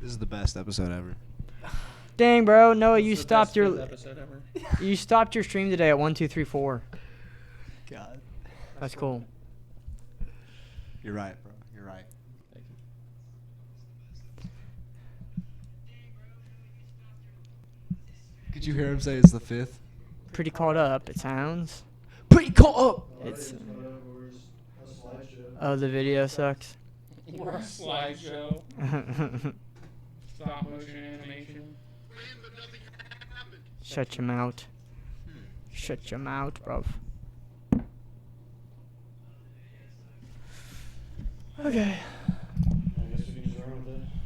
This is the best episode ever. Dang, bro. Noah, you It's the stopped best your episode ever. you stopped your stream today at 1, 2, 3, 4. God. That's cool. You're right, bro. You're right. Thank you. Could you hear him say it's the 5th? Pretty caught up, it sounds. Pretty caught up. It's oh, the video sucks. We're a slideshow. Stop motion animation. Shut your mouth. Shut your mouth, bruv. Okay.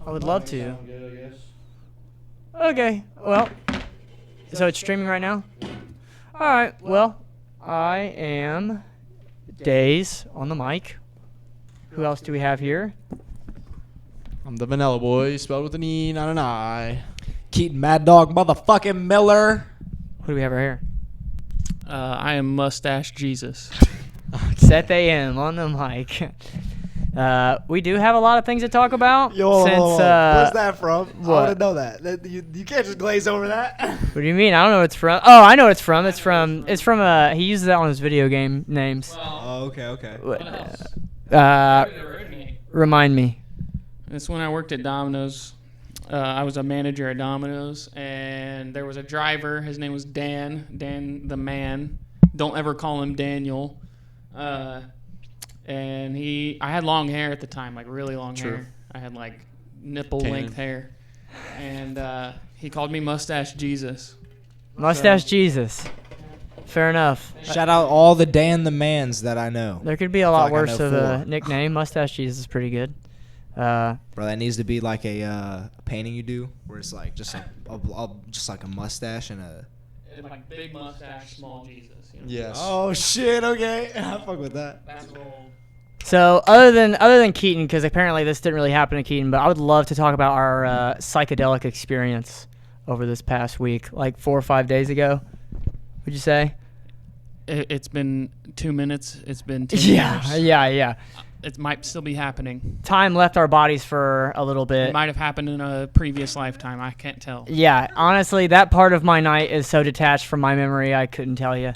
I would love to. Okay, well, so it's streaming right now? Alright, well, I am Days on the mic. Who else do we have here? I'm the Vanilla boy, spelled with an E, not an I. Keaton Mad Dog motherfucking Miller. Who do we have right here? I am Mustache Jesus. Seth AM on the mic. We do have a lot of things to talk about. Where's that from? I what? want to know that. You can't just glaze over that. What do you mean? I don't know what it's from. Oh, I know what it's from. It's from he uses that on his video game names. Oh, okay. What else? Remind me. It's when I worked at Domino's. I was a manager at Domino's, and there was a driver. His name was Dan. Dan the man. Don't ever call him Daniel. And I had long hair at the time, like really long hair. I had like nipple-length hair. And he called me Mustache Jesus. Mustache Jesus. Fair enough. Shout out all the Dan the Mans that I know. There could be a lot like I worse know of a 4. nickname. Mustache Jesus is pretty good. Bro, that needs to be like a painting you do, where it's like just like a mustache and a. Like big mustache, small Jesus. You know? Yes. Oh shit! Okay, I fuck with that. That's old. So other than Keaton, because apparently this didn't really happen to Keaton, but I would love to talk about our psychedelic experience over this past week, like 4 or 5 days ago. Would you say? It's been 2 minutes. It's been 10 Yeah, years. yeah. It might still be happening. Time left our bodies for a little bit. It might have happened in a previous lifetime. I can't tell. Yeah, honestly, that part of my night is so detached from my memory, I couldn't tell you.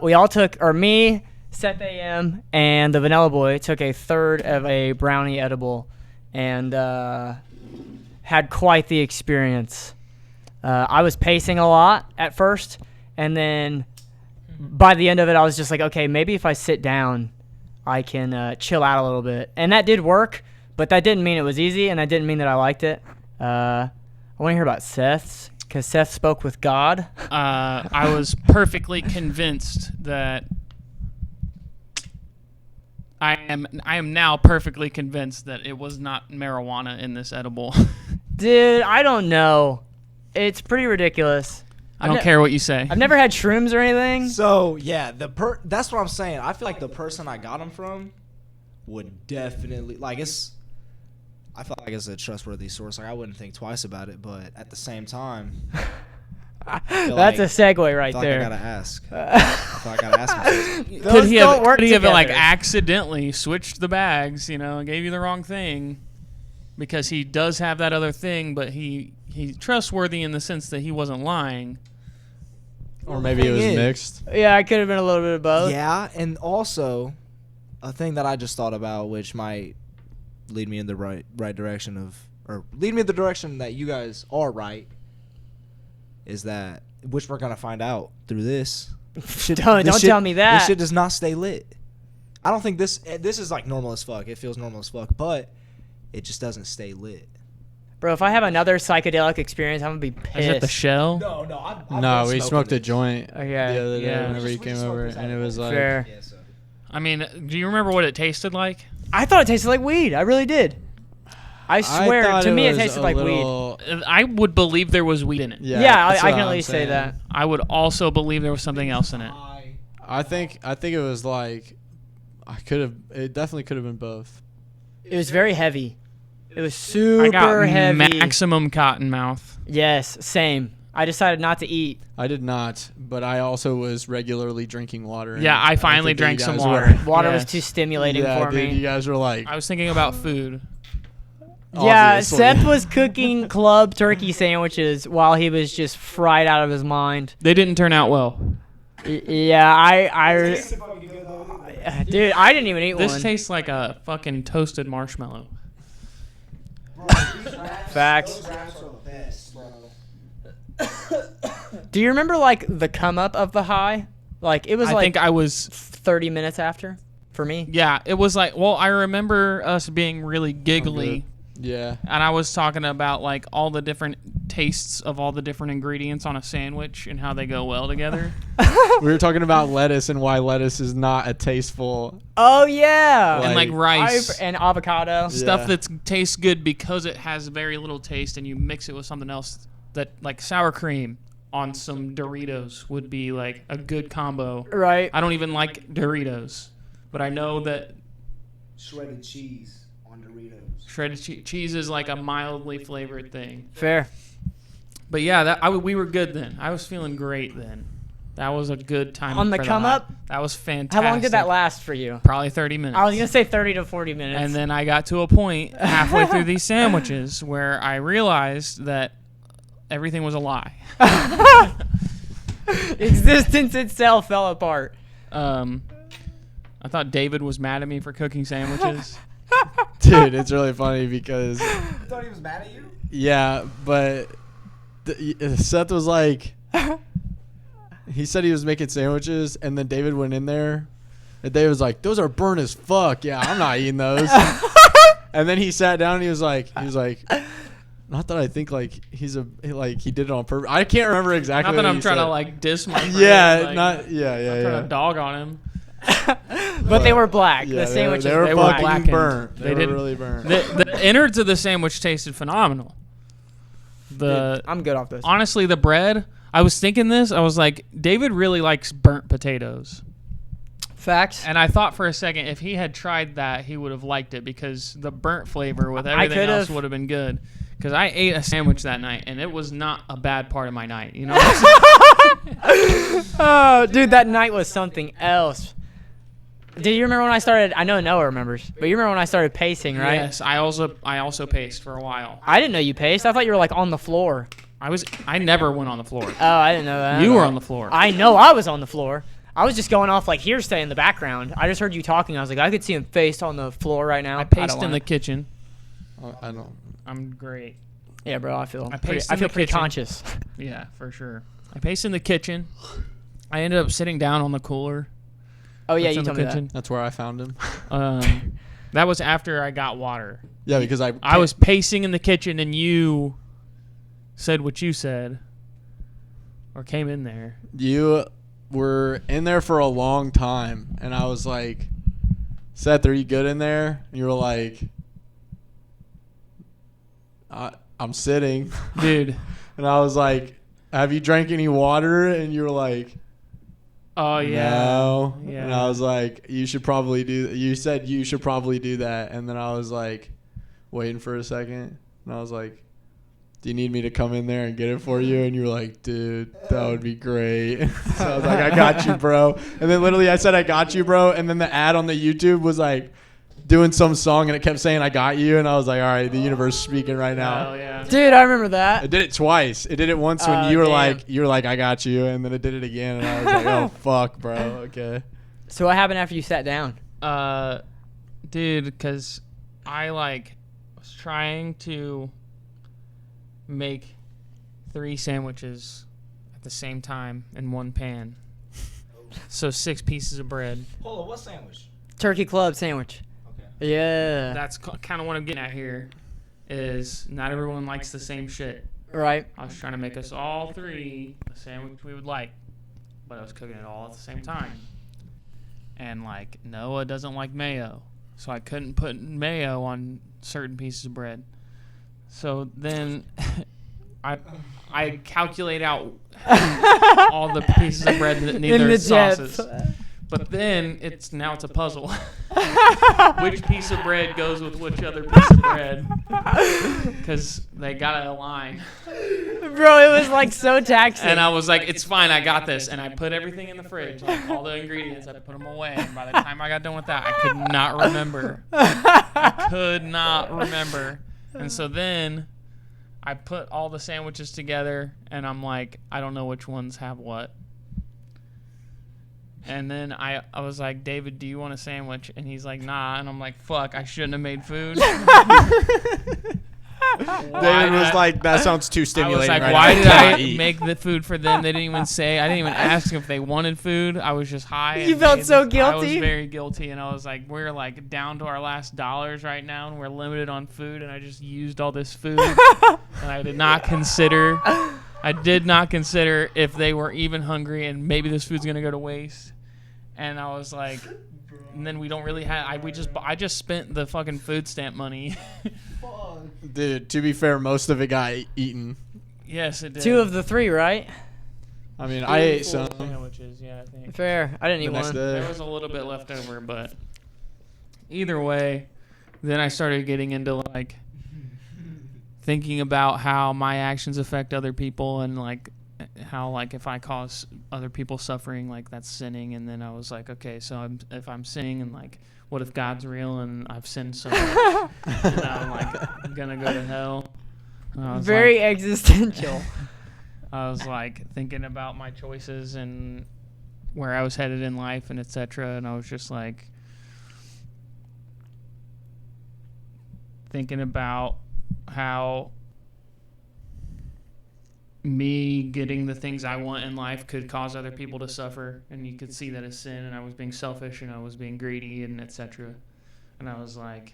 We all took, or me, Seth AM, and the Vanilla Boy took a third of a brownie edible and had quite the experience. I was pacing a lot at first, and then by the end of it, I was just like, okay, maybe if I sit down, I can chill out a little bit. And that did work, but that didn't mean it was easy, and that didn't mean that I liked it. I want to hear about Seth's, because Seth spoke with God. I was perfectly convinced that I am now perfectly convinced that it was not marijuana in this edible. Dude, I don't know. It's pretty ridiculous. I don't care what you say. I've never had shrooms or anything. So yeah, that's what I'm saying. I feel like the person I got them from would definitely I feel like it's a trustworthy source. Like I wouldn't think twice about it, but at the same time, That's a segue right there. I gotta ask. I feel like I gotta ask myself. Could he have together. like accidentally switched the bags, and gave you the wrong thing? Because he does have that other thing, but he's trustworthy in the sense that he wasn't lying. Or maybe it was mixed. Yeah, I could have been a little bit of both. Yeah, and also a thing that I just thought about, which might lead me in the right direction lead me in the direction that you guys are right, is that, which we're gonna find out through this. Don't tell me that. This shit does not stay lit. I don't think this is like normal as fuck. It feels normal as fuck, but it just doesn't stay lit. Bro, if I have another psychedelic experience, I'm gonna be pissed. Is it the shell? No, we smoked a joint Okay. the other day Yeah. whenever you came over, and it was like, Fair. Yeah, so. I mean, do you remember what it tasted like? I thought it tasted like weed. I really did. I swear, thought to me, it was tasted a like weed. little- I would believe there was weed in it. Yeah, Yeah, that's I what can at I'm least say saying. that. I would also believe there was something else in it. I think it was like, it definitely could have been both. It was very heavy. It was I got super heavy. maximum cotton mouth. Yes, same. I decided not to eat. I did not, but I also was regularly drinking water. Yeah, I finally think that drank you some guys water. were- Water was Yes. too stimulating yeah, for dude, me. you guys were like, I was thinking about food. Yeah, obviously. Seth was cooking club turkey sandwiches while he was just fried out of his mind. They didn't turn out well. Yeah, dude, I didn't even eat This one. tastes like a fucking toasted marshmallow. Facts. Do you remember like the come up of the high? Like it was I like think I was 30 minutes after for me. Yeah, it was like, well, I remember us being really giggly, Yeah. and I was talking about like all the different tastes of all the different ingredients on a sandwich and how they go well together. We were talking about lettuce and why lettuce is not a tasteful. Oh yeah. And like rice. And avocado. Stuff Yeah. that tastes good because it has very little taste, and you mix it with something else that, like sour cream on some Doritos would be like a good combo. Right. I don't even like Doritos, but I know that Shredded cheese on Doritos. shredded cheese is like a mildly flavored thing. Fair. But yeah, we were good then. I was feeling great then. That was a good time. On the for come high. up? That was fantastic. How long did that last for you? Probably 30 minutes. I was gonna say 30 to 40 minutes. And then I got to a point halfway through these sandwiches where I realized that everything was a lie. existence itself fell apart. I thought David was mad at me for cooking sandwiches. Dude, it's really funny because I thought he was mad at you. yeah, but Seth was like, he said he was making sandwiches, and then David went in there, and David was like, "Those are burnt as fuck. Yeah, I'm not eating those." And then he sat down and he was like, not that I think like he did it on purpose. I can't remember exactly. Not that what I'm he trying to said. like diss my friend. Yeah, like, not yeah, yeah, I'm trying yeah. to dog on him. But they were black. Yeah, The sandwiches they were they were fucking blackened. burnt. They They were didn't- really burnt. The innards of the sandwich tasted phenomenal. I'm good off this. Honestly, the bread. I was thinking this. I was like, David really likes burnt potatoes. Facts. And I thought for a second, if he had tried that, he would have liked it because the burnt flavor with everything could've. else would have been good. Because I ate a sandwich that night, and it was not a bad part of my night. You know, Oh, dude, that night was something else. Do you remember when I started? I know Noah remembers, but you remember when I started pacing, right? Yes, I also paced for a while. I didn't know you paced. I thought you were like on the floor. I never went on the floor. Oh, I didn't know that. You were on the floor. I know I was on the floor. I was just going off like hearsay in the background. I just heard you talking. I was like, I could see him face on the floor right now. I paced don't in the wanna- kitchen. I don't. I'm great. Yeah, bro. I feel paced in the pretty kitchen. conscious. Yeah, for sure. I paced in the kitchen. I ended up sitting down on the cooler. Oh yeah, that's you in the told me that. kitchen. That's where I found him. That was after I got water. Yeah, because I was pacing in the kitchen, and you said what you said, or came in there. You were in there for a long time, and I was like, Seth, are you good in there? And you were like, I'm sitting. Dude. And I was like, have you drank any water? And you were like, Oh, yeah. no. Yeah. And I was like, you should probably do, you said you should probably do that. And then I was like, waiting for a second. And I was like, do you need me to come in there and get it for you? And you were like, dude, that would be great. So I was like, I got you, bro. And then literally I said, I got you, bro. And then the ad on the YouTube was like doing some song and it kept saying, I got you. And I was like, all right, the universe is speaking right now. Oh, yeah. Dude, I remember that. It did it twice. It did it once when Oh, you were damn. like, I got you. And then it did it again. And I was like, oh, fuck, bro. Okay. So what happened after you sat down? Dude, because I, was trying to make 3 sandwiches at the same time in one pan. So 6 pieces of bread. Hold on, what sandwich? Turkey club sandwich. Okay. Yeah. That's kind of what I'm getting at here, is not everyone likes the same shit. Right. I was trying to make us all 3 a sandwich we would like, but I was cooking it all at the same time. And, Noah doesn't like mayo, so I couldn't put mayo on certain pieces of bread. So then I calculate out all the pieces of bread that need In their the sauces. depth. But then it's a puzzle. Which piece of bread goes with which other piece of bread? Because they gotta align. Bro, it was so taxing. And I was like, it's fine, I got this. And I put everything in the fridge, all the ingredients, I put them away. And by the time I got done with that, I could not remember. I could not remember. And so then I put all the sandwiches together, and I'm like, I don't know which ones have what. And then I was like, David, do you want a sandwich? And he's like, nah. And I'm like, fuck, I shouldn't have made food. David was like, that sounds too I was stimulating. like, right why now. did I Can't eat." make the food for them? They didn't even say. I didn't even ask if they wanted food. I was just high. You and felt made so this- I was guilty. very guilty, and I was like, we're like down to our last dollars right now, and we're limited on food, and I just used all this food, and I did not consider. I did not consider if they were even hungry, and maybe this food's gonna go to waste. And I was like, and then we don't really have. I just spent the fucking food stamp money. Dude, to be fair, most of it got eaten. Yes, it did. 2 of the 3, right? I mean, I ate Full some sandwiches. Yeah, I think. Fair. I didn't the eat next one. day. There was a little bit left over, but either way, then I started getting into like thinking about how my actions affect other people, and like how like if I cause other people suffering, like that's sinning. And then I was like, okay, so if I'm sinning, and like what if God's real and I've sinned so much, and I'm like gonna go to hell? And I was Very like, existential. I was like thinking about my choices and where I was headed in life and etc. And I was just like thinking about how me getting the things I want in life could cause other people to suffer, and you could see that as sin, and I was being selfish and I was being greedy and etc. And I was like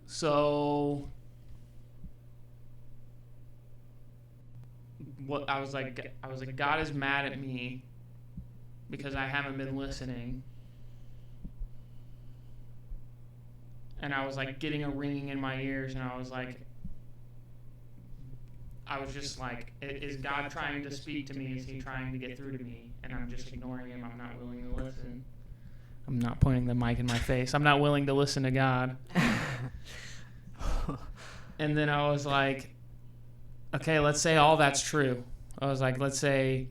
so what I was like God is mad at me because I haven't been listening. And I was like getting a ringing in my ears, and I was just like, is God trying to speak to me? Is he trying to get through to me? And I'm just ignoring him. I'm not willing to listen. I'm not pointing the mic in my face. I'm not willing to listen to God. And then I was like, okay, let's say all that's true. I was like, let's say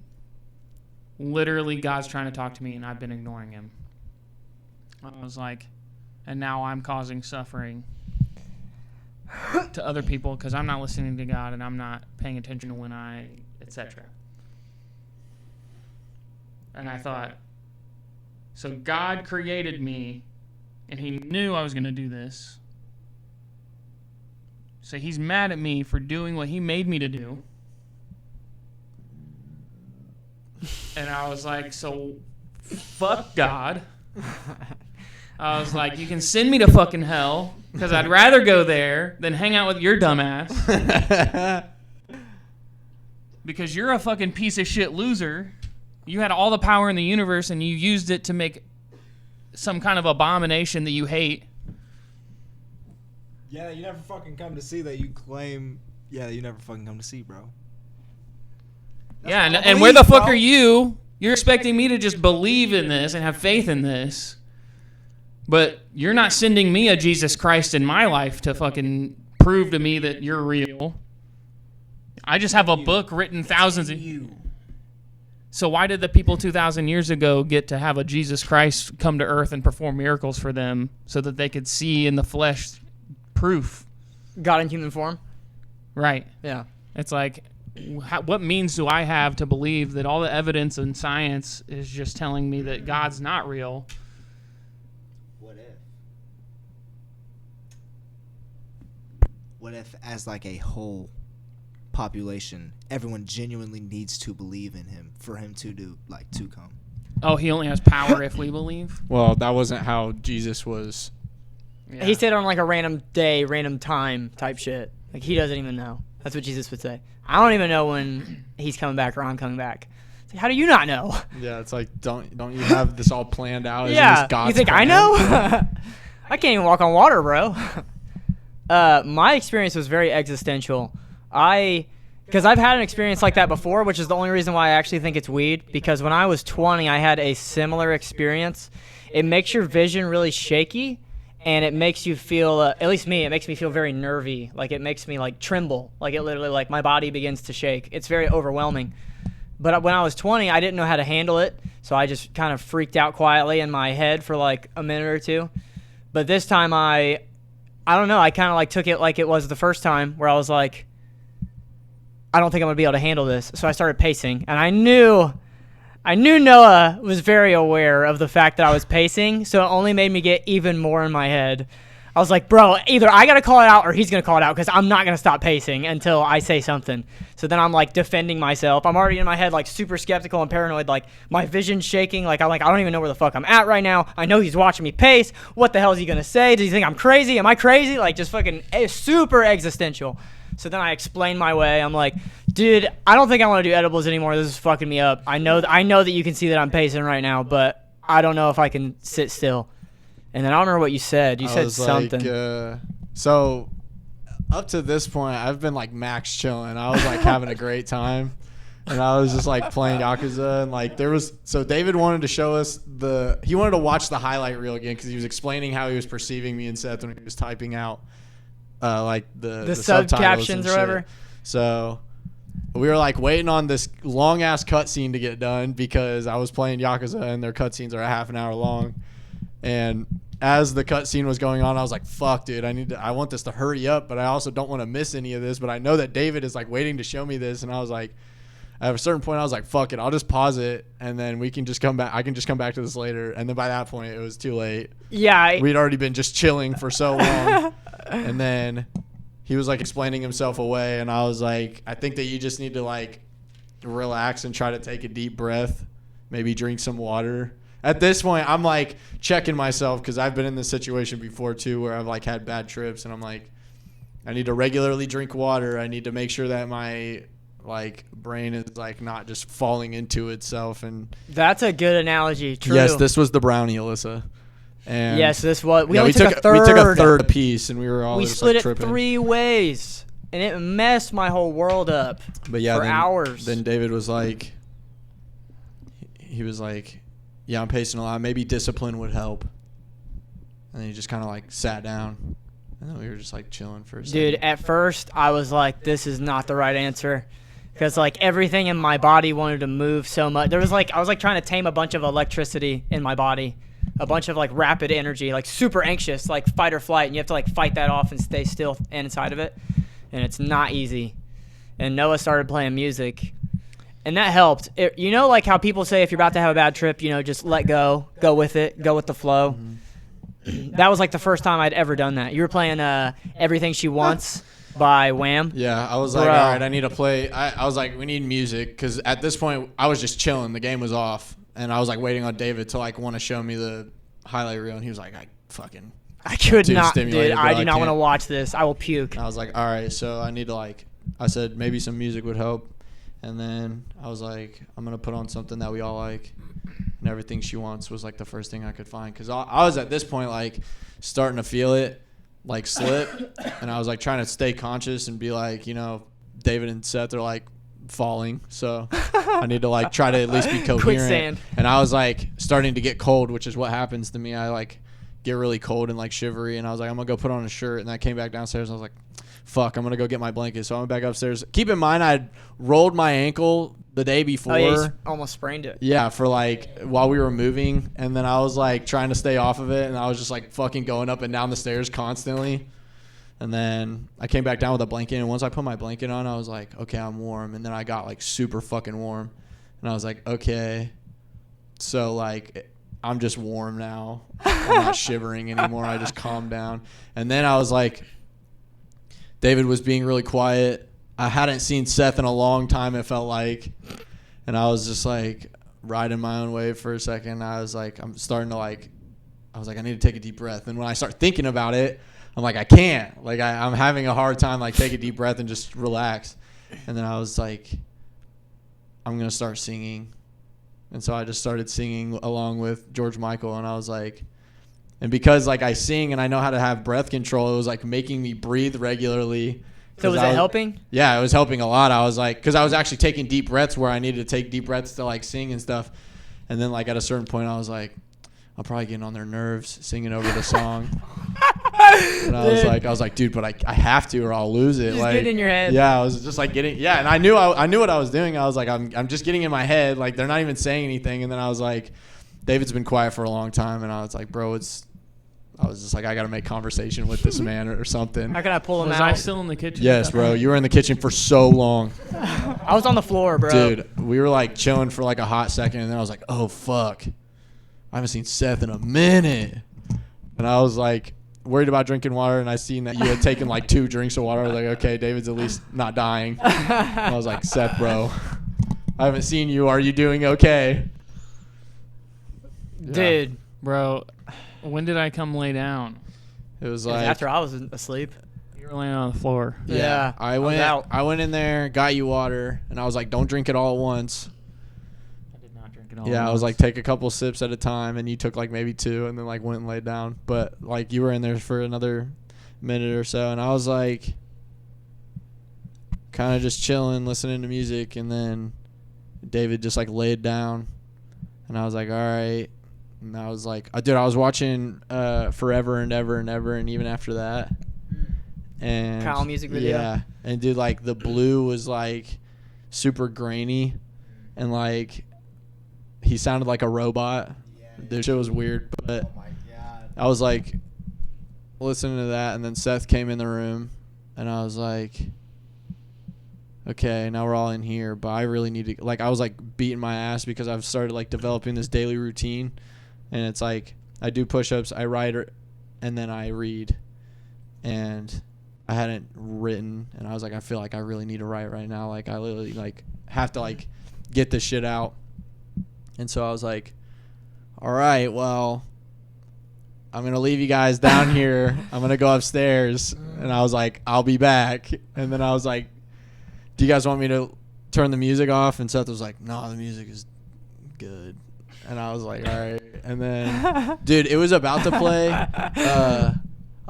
literally God's trying to talk to me and I've been ignoring him. I was like, and now I'm causing suffering to other people because I'm not listening to God and I'm not paying attention to when I, etc. And I thought, so God created me and he knew I was going to do this. So he's mad at me for doing what he made me to do. And I was like, so fuck God. I was like, you can send me to fucking hell because I'd rather go there than hang out with your dumbass. Because you're a fucking piece of shit loser. You had all the power in the universe and you used it to make some kind of abomination that you hate. Yeah, you never fucking come to see that you claim. Yeah, you never fucking come to see, bro. That's Yeah, what I and where the believe, fuck bro. are you? You're expecting me to just believe in this and have faith in this. But you're not sending me a Jesus Christ in my life to fucking prove to me that you're real. I just have a book written thousands of... So why did the people 2,000 years ago get to have a Jesus Christ come to earth and perform miracles for them so that they could see in the flesh proof? God in human form? Right. Yeah. It's like, what means do I have to believe that all the evidence in science is just telling me that God's not real? What if, as like a whole population, everyone genuinely needs to believe in him for him to do to come? Oh, he only has power if we believe? Well, that wasn't how Jesus was. Yeah. He said on like a random day, random time type shit. Like he doesn't even know. That's what Jesus would say. I don't even know when he's coming back or I'm coming back. It's like, how do you not know? Yeah, it's like, don't you have this all planned out? Isn't Yeah. this God's You think I plan? know? I can't even walk on water, bro. My experience was very existential. Because I've had an experience like that before, which is the only reason why I actually think it's weed. Because when I was 20, I had a similar experience. It makes your vision really shaky, and it makes you feel, at least me, it makes me feel very nervy. Like it makes me like tremble. Like it literally, like my body begins to shake. It's very overwhelming. But when I was 20, I didn't know how to handle it, so I just kind of freaked out quietly in my head for like a minute or two. But this time I don't know. I kind of like took it like it was the first time, where I was like, I don't think I'm gonna be able to handle this. So I started pacing, and I knew Noah was very aware of the fact that I was pacing, so it only made me get even more in my head. I was like, bro, either I gotta call it out or he's gonna call it out, because I'm not gonna stop pacing until I say something. So then I'm like defending myself. I'm already in my head like super skeptical and paranoid, like my vision's shaking. Like I don't even know where the fuck I'm at right now. I know he's watching me pace. What the hell is he gonna say? Does he think I'm crazy? Am I crazy? Like just fucking super existential. So then I explain my way. I'm like, dude, I don't think I want to do edibles anymore. This is fucking me up. I know that you can see that I'm pacing right now, but I don't know if I can sit still. And then I don't remember what you said. You said something. So up to this point, I've been like max chilling. I was like having a great time. And I was just like playing Yakuza. And like David wanted to show us he wanted to watch the highlight reel again, because he was explaining how he was perceiving me and Seth when he was typing out like the sub captions or whatever. So we were like waiting on this long ass cutscene to get done, because I was playing Yakuza and their cutscenes are a half an hour long. And as the cutscene was going on, I was like, fuck, dude, I want this to hurry up, but I also don't want to miss any of this. But I know that David is like waiting to show me this. And I was like, at a certain point, I was like, fuck it, I'll just pause it, and then we can just come back. I can just come back to this later. And then by that point, it was too late. Yeah. We'd already been just chilling for so long. And then he was like explaining himself away. And I was like, I think that you just need to like relax and try to take a deep breath, maybe drink some water. At this point, I'm like checking myself, because I've been in this situation before too, where I've like had bad trips, and I'm like, I need to regularly drink water. I need to make sure that my like brain is like not just falling into itself. And that's a good analogy. True. Yes, this was the brownie, Alyssa. And yes, this was. we took a third apiece, and we were all we just split like it tripping 3 ways, and it messed my whole world up. But yeah, for hours. Then David was like, he was like, yeah, I'm pacing a lot. Maybe discipline would help. And then he just kind of like sat down, and then we were just like chilling for a second. Dude, at first I was like, this is not the right answer, because like everything in my body wanted to move so much. There was like, I was like trying to tame a bunch of electricity in my body, a bunch of like rapid energy, like super anxious, like fight or flight, and you have to like fight that off and stay still inside of it, and it's not easy. And Noah started playing music, and that helped. You know, like how people say if you're about to have a bad trip, you know, just let go with it, go with the flow. Mm-hmm. That was like the first time I'd ever done that. You were playing Everything She Wants by Wham. Yeah, I was like, all right, I need to play. I was like, we need music, because at this point I was just chilling. The game was off, and I was like waiting on David to like want to show me the highlight reel, and he was like, I could not, dude. I do not can't. want to watch this. I will puke. And I was like, all right, so I need to like, I said maybe some music would help. And then I was like, I'm going to put on something that we all like. And Everything She Wants was like the first thing I could find. Because I was at this point like starting to feel it like slip. And I was like trying to stay conscious and be like, you know, David and Seth are like falling. So I need to like try to at least be coherent. Quicksand. And I was like starting to get cold, which is what happens to me. I like get really cold and like shivery. And I was like, I'm going to go put on a shirt. And I came back downstairs. And I was like, fuck, I'm going to go get my blanket. So I went back upstairs. Keep in mind, I'd rolled my ankle the day before. Oh, yeah, you almost sprained it. Yeah, for like while we were moving. And then I was like trying to stay off of it. And I was just like fucking going up and down the stairs constantly. And then I came back down with a blanket. And once I put my blanket on, I was like, okay, I'm warm. And then I got like super fucking warm. And I was like, okay. So like I'm just warm now. I'm not shivering anymore. I just calmed down. And then I was like, David was being really quiet. I hadn't seen Seth in a long time, it felt like. And I was just like riding my own wave for a second. I was like, I need to take a deep breath. And when I start thinking about it, I'm like, I can't. Like I'm having a hard time, like take a deep breath and just relax. And then I was like, I'm going to start singing. And so I just started singing along with George Michael. And I was like, and because like I sing and I know how to have breath control, it was like making me breathe regularly. So was it helping? Yeah, it was helping a lot. I was like, because I was actually taking deep breaths where I needed to take deep breaths to like sing and stuff. And then like at a certain point, I was like, I'm probably getting on their nerves singing over the song. And I was like, dude, but I have to or I'll lose it. Just like, get in your head. Yeah, I was just like getting, yeah, and I knew what I was doing. I was like, I'm just getting in my head. Like they're not even saying anything. And then I was like, David's been quiet for a long time, and I was like, bro, I was just like, I got to make conversation with this man or something. How can I pull him Was out? I still in the kitchen? Yes, bro. You were in the kitchen for so long. I was on the floor, bro. Dude, we were like chilling for like a hot second, and then I was like, oh, fuck. I haven't seen Seth in a minute. And I was like worried about drinking water, and I seen that you had taken like 2 drinks of water. I was like, okay, David's at least not dying. And I was like, Seth, bro, I haven't seen you. Are you doing okay? Dude. Bro, when did I come lay down? It was It was like after I was asleep. You were laying on the floor. Yeah, I was went out. I went in there, got you water, and I was like, don't drink it all at once. I did not drink it all. Yeah, at I was once. like, take a couple sips at a time, and you took like maybe 2, and then like went and laid down. But like you were in there for another minute or so, and I was like kind of just chilling, listening to music, and then David just like laid down, and I was like, all right. And I was like, dude, I was watching Forever and Ever and Ever, and even after that. And Kyle music video. Yeah, and dude, like the blue was like super grainy, and like he sounded like a robot. The shit was weird, but Oh my god. I was like listening to that, and then Seth came in the room, and I was like, okay, now we're all in here, but I really need to, like, I was like beating my ass because I've started like developing this daily routine, and it's like I do push-ups, I write, and then I read, and I hadn't written, and I was like, I feel like I really need to write right now. Like, I literally like have to like get this shit out. And so I was like, all right, well, I'm going to leave you guys down here. I'm going to go upstairs. And I was like, I'll be back. And then I was like, do you guys want me to turn the music off? And Seth was like, no, the music is good. And I was like, all right. And then, dude, it was about to play. I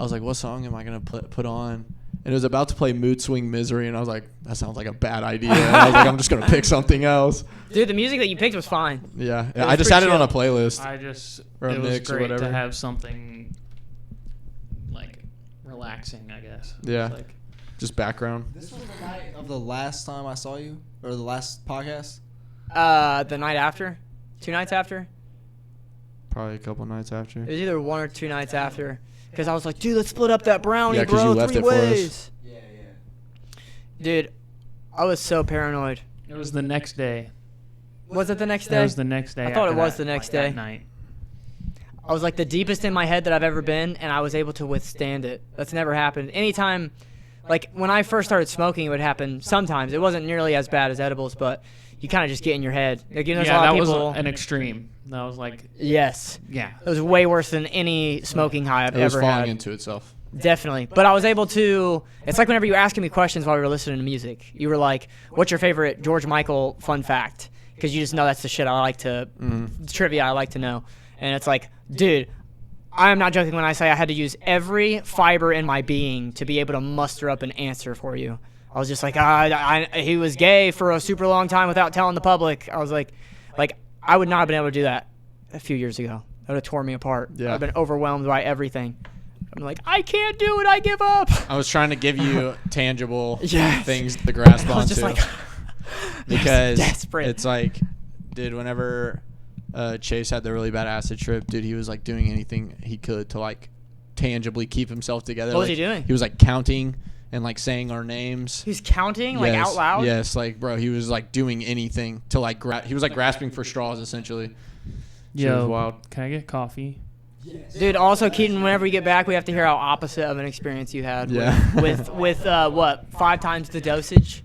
was like, what song am I going to put on? And it was about to play Mood Swing Misery. And I was like, that sounds like a bad idea. And I was like, I'm just going to pick something else. Dude, the music that you picked was fine. Yeah. was I just pretty had it on a chill. playlist. I just Or a it was mix or great whatever. to have something like relaxing, I guess. Yeah. Like, Just background. This was the night of the last time I saw you, or the last podcast. The night after? 2 nights after? Probably a couple nights after. It was either 1 or 2 nights after. Because I was like, dude, let's split up that brownie, Yeah, 'cause bro. you left 3 it for us. ways. Yeah, yeah. Dude, I was so paranoid. it was the next day. Was it the next It day? was the next day. I thought it after was that, the next like, day. That night. I was like the deepest in my head that I've ever been, and I was able to withstand it. That's never happened. Anytime, like when I first started smoking, it would happen sometimes. It wasn't nearly as bad as edibles, but you kind of just get in your head. Like, you know, there's a Yeah, lot that of was people. an extreme. That was like, Yes. yeah. It was way worse than any smoking high I've It was ever falling had. into itself. Definitely. But I was able to, it's like whenever you were asking me questions while we were listening to music. You were like, what's your favorite George Michael fun fact? Because you just know that's the shit I like to, trivia I like to know. And it's like, dude, I am not joking when I say I had to use every fiber in my being to be able to muster up an answer for you. I was just like, he was gay for a super long time without telling the public. I was like, I would not have been able to do that a few years ago. That would have torn me apart. Yeah. I've been overwhelmed by everything. I'm like, I can't do it. I give up. I was trying to give you tangible Yes. things to grasp I was onto. just like, because desperate. it's like, dude, whenever Chase had the really bad acid trip, dude, he was like doing anything he could to like tangibly keep himself together. What was Like, he doing? He was like counting and like saying our names. He's counting like Yes, out loud. Yes, like bro, he was like doing anything to like he was like grasping for straws essentially. Shit was Yo, wild. can I get coffee? Dude, also Keaton, whenever we get back, we have to hear how opposite of an experience you had. Yeah. With what, 5 times the dosage?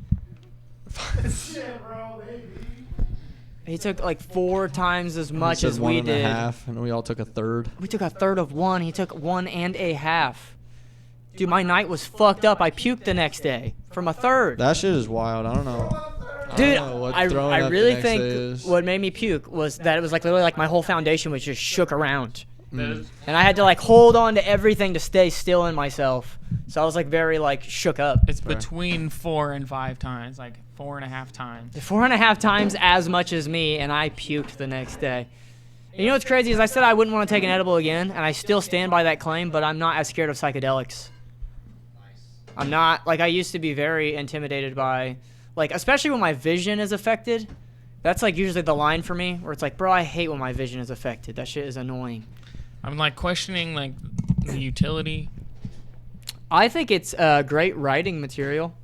He took like 4 times as much He said as one we and a did. half, and we all took a third. We took a third of one. He took 1 1/2. Dude, my night was fucked up. I puked the next day from a third. That shit is wild. I don't know. Dude, don't know what I throwing up the really next day think is. what made me puke was that it was like literally like my whole foundation was just shook around. Mm. And I had to like hold on to everything to stay still in myself. So I was like very like shook up. It's Fair. between 4 and 5 times, like 4.5 times. 4.5 times as much as me, and I puked the next day. And you know what's crazy is I said I wouldn't want to take an edible again, and I still stand by that claim, but I'm not as scared of psychedelics. I'm not, like I used to be very intimidated by, like especially when my vision is affected. That's like usually the line for me, where it's like, bro, I hate when my vision is affected. That shit is annoying. I'm like questioning like The utility, I think it's great writing material.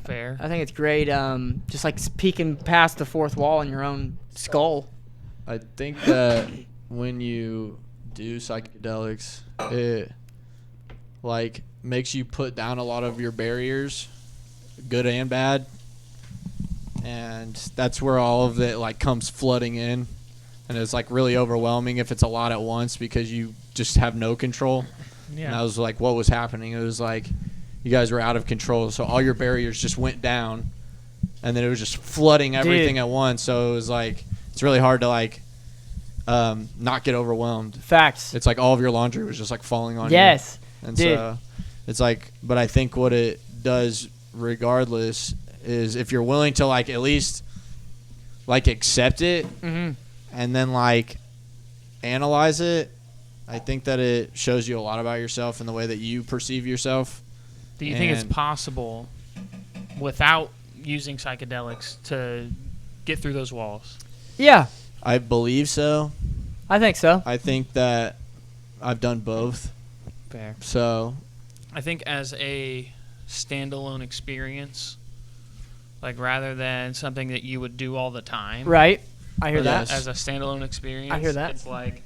fair. I think it's great, just like peeking past the fourth wall in your own skull. I think that when you do psychedelics, it like makes you put down a lot of your barriers, good and bad, and that's where all of it like comes flooding in, and it's like really overwhelming if it's a lot at once because you just have no control. Yeah. And that was like what was happening. It was like you guys were out of control, so all your barriers just went down, and then it was just flooding everything at once. So it was like it's really hard to like not get overwhelmed. Facts. It's like all of your laundry was just like falling on you. Yes. And Dude. so it's like, but I think what it does regardless is if you're willing to like at least like accept it Mm-hmm. and then like analyze it, I think that it shows you a lot about yourself and the way that you perceive yourself. Do you think it's And- possible without using psychedelics to get through those walls? Yeah, I believe so. I think so. I think that I've done both. Fair. So I think as a standalone experience, like rather than something that you would do all the time. Right. I hear but that. As a standalone experience, I hear that. It's like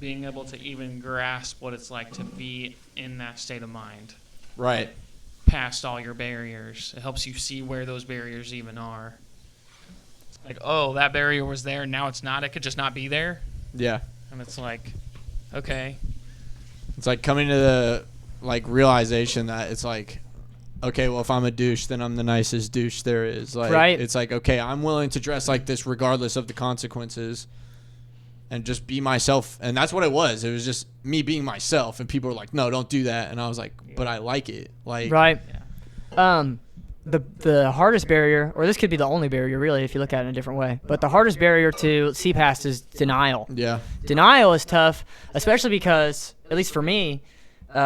being able to even grasp what it's like to be in that state of mind, right. past all your barriers. It helps you see where those barriers even are. Like, oh, that barrier was there, now it's not. It could just not be there. Yeah. And it's like, okay. It's like coming to the like realization that it's like, okay, well, if I'm a douche, then I'm the nicest douche there is. Like, Right. It's like, okay, I'm willing to dress like this regardless of the consequences and just be myself. And that's what it was. It was just me being myself. And people were like, no, don't do that. And I was like, but I like it. Like, Right. Yeah. The hardest barrier, or this could be the only barrier really if you look at it in a different way, but the hardest barrier to see past is denial. yeah. Denial is tough, especially because, at least for me,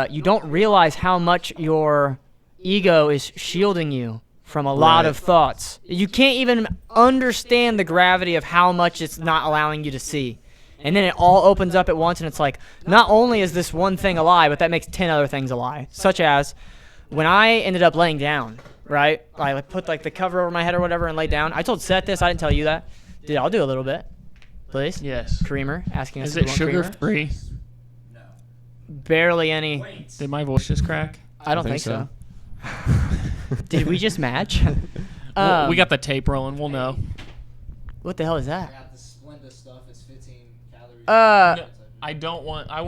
you don't realize how much your ego is shielding you from a lot Right. of thoughts. You can't even understand the gravity of how much it's not allowing you to see. And then it all opens up at once, and it's like, not only is this one thing a lie, but that makes 10 other things a lie. Such as, when I ended up laying down, right? I like put like the cover over my head or whatever and laid down. I told Seth this. I didn't tell you that. Dude, I'll do a little bit, please. Yes. Creamer, asking us Is if it we want sugar creamer. free? Barely any. Did my voice just crack? I don't I think think so. Did we just match? We got the tape rolling. We'll know. What the hell is that? got the Splenda stuff. It's 15 calories. No, I don't want. I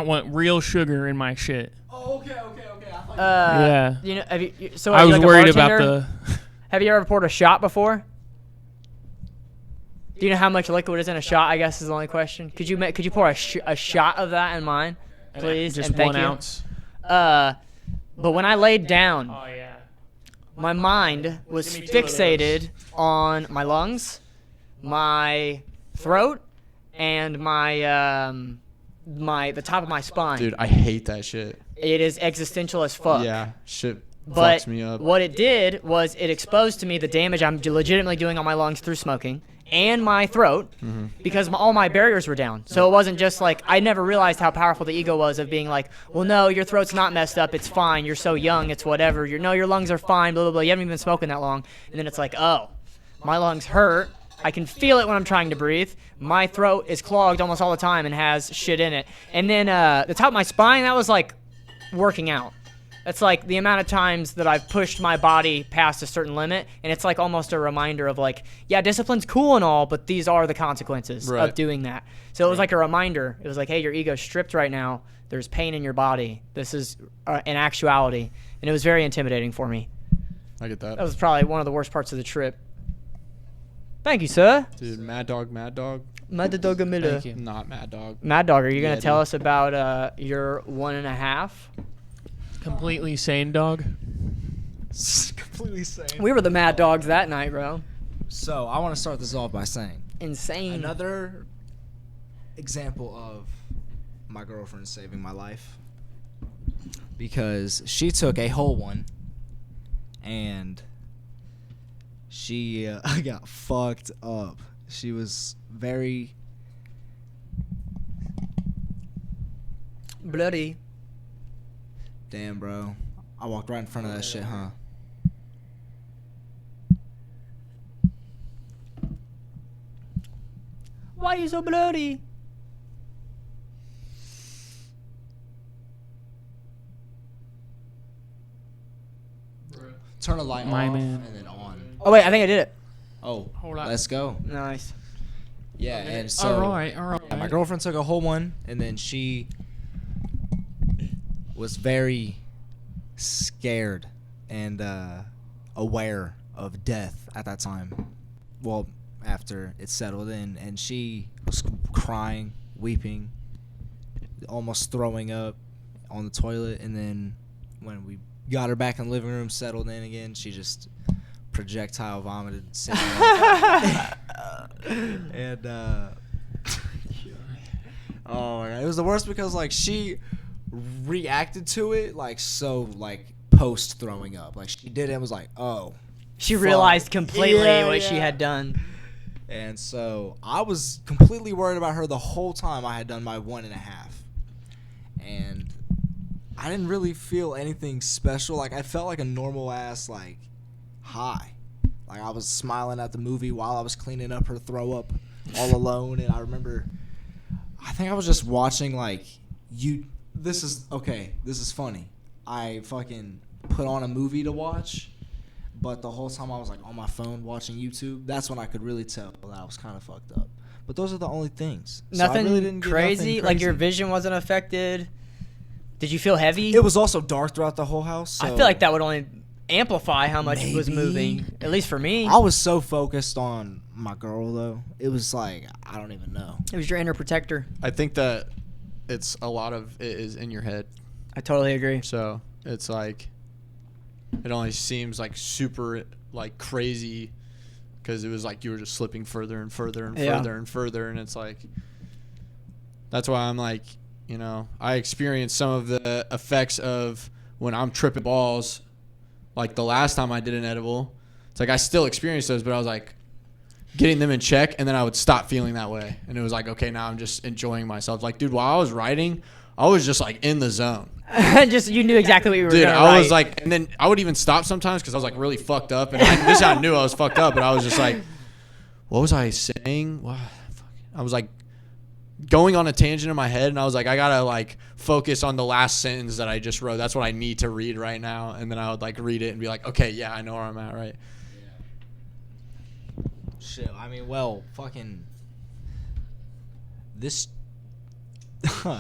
want real sugar in my shit. Oh, okay. I thought Yeah. You know, have so I are you was like a worried about bartender? the. Have you ever poured a shot before? Do you know how much liquid is in a shot? I guess is the only question. Could you pour a shot of that in mine, please? Just and thank 1 you. ounce. But when I laid down, Oh yeah. my mind was Give me 2 of those. fixated on my lungs, my throat, and the top of my spine. Dude, I hate that shit. It is existential as fuck. Yeah. Shit But fucks me up. what it did was it exposed to me the damage I'm legitimately doing on my lungs through smoking and my throat because all my barriers were down. So it wasn't just like I never realized how powerful the ego was of being like, well, no, your throat's not messed up. It's fine. You're so young. It's whatever. Your lungs are fine. Blah blah blah. You haven't even been smoking that long. And then it's like, oh, my lungs hurt. I can feel it when I'm trying to breathe. My throat is clogged almost all the time and has shit in it. And then the top of my spine, that was like working out. That's like the amount of times that I've pushed my body past a certain limit, and it's like almost a reminder of like, yeah, discipline's cool and all, but these are the consequences Right. of doing that. So it was like a reminder. It was like, hey, your ego's stripped right now. There's pain in your body. This is an actuality, and it was very intimidating for me. I get that. That was probably one of the worst parts of the trip. Thank you, sir. Dude, Mad Dog. Mad Dog Miller. Thank you. Not Mad Dog. Mad Dog, are you Yeah, gonna tell dude. us about your 1.5? Completely sane dog. completely sane. We were the Mad Dogs that night, bro. So I want to start this off by saying Insane. another example of my girlfriend saving my life because she took a whole one and she got fucked up. She was very Bloody. Damn, bro. I walked right in front of that shit, huh? Why you so bloody? Turn a light My off man. and then on. Oh wait, I think I did it. Oh, Hold on. let's go. Nice. Yeah, and so all right. yeah, my girlfriend took a whole one, and then she was very scared and aware of death at that time. Well, after it settled in, and she was crying, weeping, almost throwing up on the toilet, and then when we got her back in the living room, settled in again, she just projectile vomited. And oh my god, it was the worst because like she reacted to it like so like post throwing up, like she did it and was like, oh, She fuck. realized completely Yeah, what she yeah. had done. And so I was completely worried about her the whole time I had done my 1.5, and I didn't really feel anything special. Like I felt like a normal ass like high. Like I was smiling at the movie while I was cleaning up her throw up all alone, and I remember I think I was just watching like this is funny. I fucking put on a movie to watch, but the whole time I was like on my phone watching YouTube. That's when I could really tell that I was kind of fucked up. But those are the only things. So I Nothing, really didn't get crazy? nothing Like your crazy. vision wasn't affected? Did you feel heavy? It was also dark throughout the whole house. I so feel like that would only amplify how much was Maybe. moving. At least for me. I was so focused on my girl though. It was like I don't even know. It was your inner protector. I think that it's a lot of it is in your head. I totally agree. So it's like it only seems like super like crazy because it was like you were just slipping further and further and Yeah. further and further, and it's like that's why I'm like, you know, I experienced some of the effects of when I'm tripping balls. Like the last time I did an edible, it's like I still experienced those, but I was like getting them in check, and then I would stop feeling that way, and it was like, okay, now I'm just enjoying myself. Like, dude, while I was writing, I was just like in the zone. Just you knew exactly what you were Dude, gonna I was write. like, and then I would even stop sometimes because I was like really fucked up, and this I knew I was fucked up, but I was just like, what was I saying? What? I was like going on a tangent in my head, and I was like, I gotta like focus on the last sentence that I just wrote. That's what I need to read right now, and then I would like read it and be like, okay, yeah, I know where I'm at, right? Shit, I mean, well, fucking this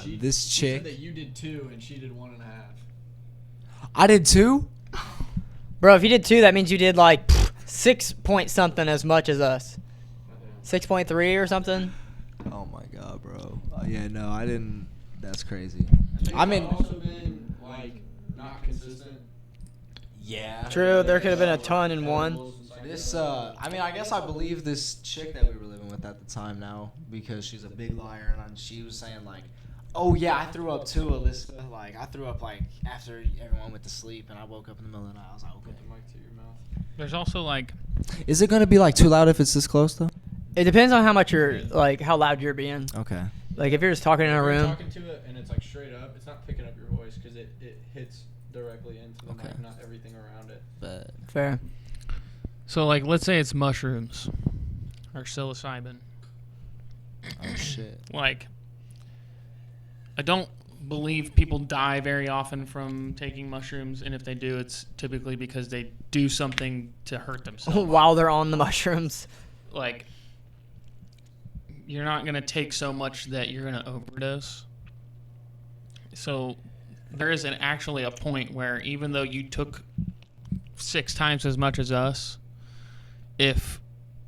this chick. you did 2 and she did 1.5. I did too. Bro, if you did 2, that means you did like 6 point something as much as us. 6.3 or something. Oh my god, bro. Yeah, no, I didn't. That's crazy. I mean, also been like not consistent. yeah. True, there could have been a ton in one. This, I mean, I guess I believe this chick that we were living with at the time now because she's a big liar, and she was saying like, "Oh yeah, I threw up too, Alyssa. Like I threw up like after everyone went to sleep, and I woke up in the middle of the night. I was like, okay." Put the mic to your mouth. There's also like Is it gonna be like too loud if it's this close though? It depends on how much you're like how loud you're being. Okay. Like if you're just talking in a If you're room. talking to it and it's like straight up, it's not picking up your voice because it hits directly into the Okay. mic, not everything around it. But Fair. so like let's say it's mushrooms or psilocybin. oh shit. Like I don't believe people die very often from taking mushrooms, and if they do, it's typically because they do something to hurt themselves. While they're on the mushrooms. Like you're not going to take so much that you're going to overdose. So there is actually a point where even though you took 6 times as much as us, if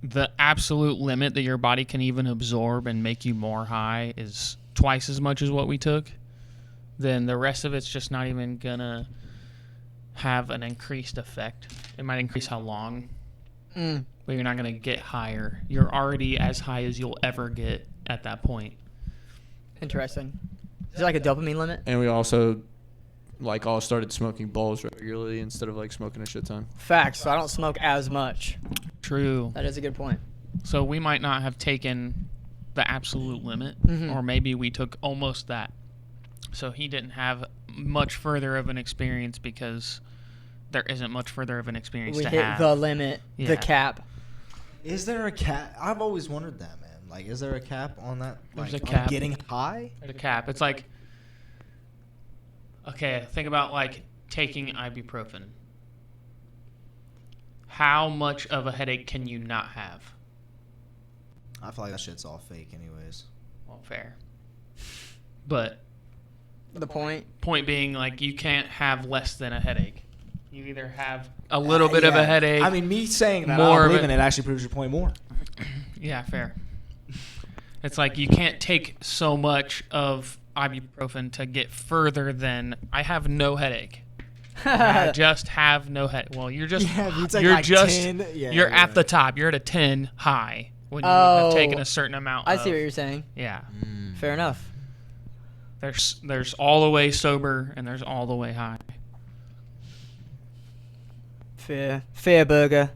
the absolute limit that your body can even absorb and make you more high is twice as much as what we took, then the rest of it's just not even going to have an increased effect. It might increase how long, but you're not going to get higher. You're already as high as you'll ever get at that point. Interesting. Is it like a dopamine limit? And we also like all started smoking bowls regularly instead of like smoking a shit ton. Facts. So I don't smoke as much. True. That is a good point. So we might not have taken the absolute limit, Mhm. or maybe we took almost that. So he didn't have much further of an experience because there isn't much further of an experience We to hit have. the limit, Yeah. the cap. Is there a cap? I've always wondered that, man. Like, is there a cap on that? There's Like, a cap. on getting high? The cap. It's like, okay, think about like taking ibuprofen. How much of a headache can you not have? I feel like that shit's all fake, anyways. Well, fair. But The point. point being, like, you can't have less than a headache. You either have a little bit of a Yeah. headache. I mean, me saying that more I of believe it- in it actually proves your point more. Yeah, fair. It's like you can't take so much of ibuprofen to get further than I have no headache. I just have no head. Well, you're just Yeah, if you take you're like just 10, yeah, you're at right. the top. You're at a 10 high when you Oh, have taken a certain amount. I see what you're saying. Yeah, Fair enough. there's all the way sober and there's all the way high. Fair burger.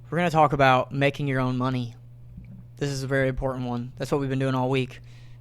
We're going to talk about making your own money. This is a very important one. That's what we've been doing all week.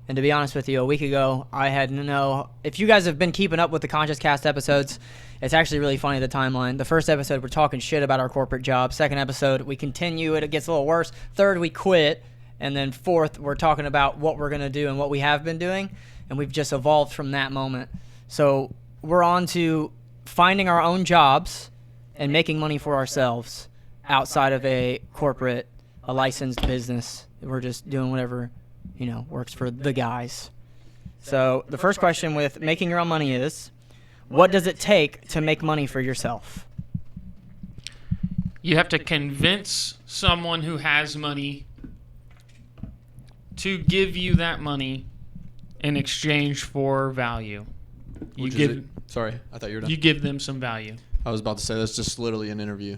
And to be honest with you, a week ago, I had no... If you guys have been keeping up with the Conscious Cast episodes, it's actually really funny, the timeline. The first episode, we're talking shit about our corporate job. Second episode, we continue it. It gets a little worse. Third, we quit. And then fourth, we're talking about what we're going to do and what we have been doing. And we've just evolved from that moment. So we're on to finding our own jobs and making money for ourselves outside of a corporate, a licensed business. We're just doing whatever, works for the guys. So the first question with making your own money is, what does it take to make money for yourself? You have to convince someone who has money to give you that money in exchange for value. You Which is give it? Sorry, I thought you were done. you give them some value. I was about to say that's just literally an interview.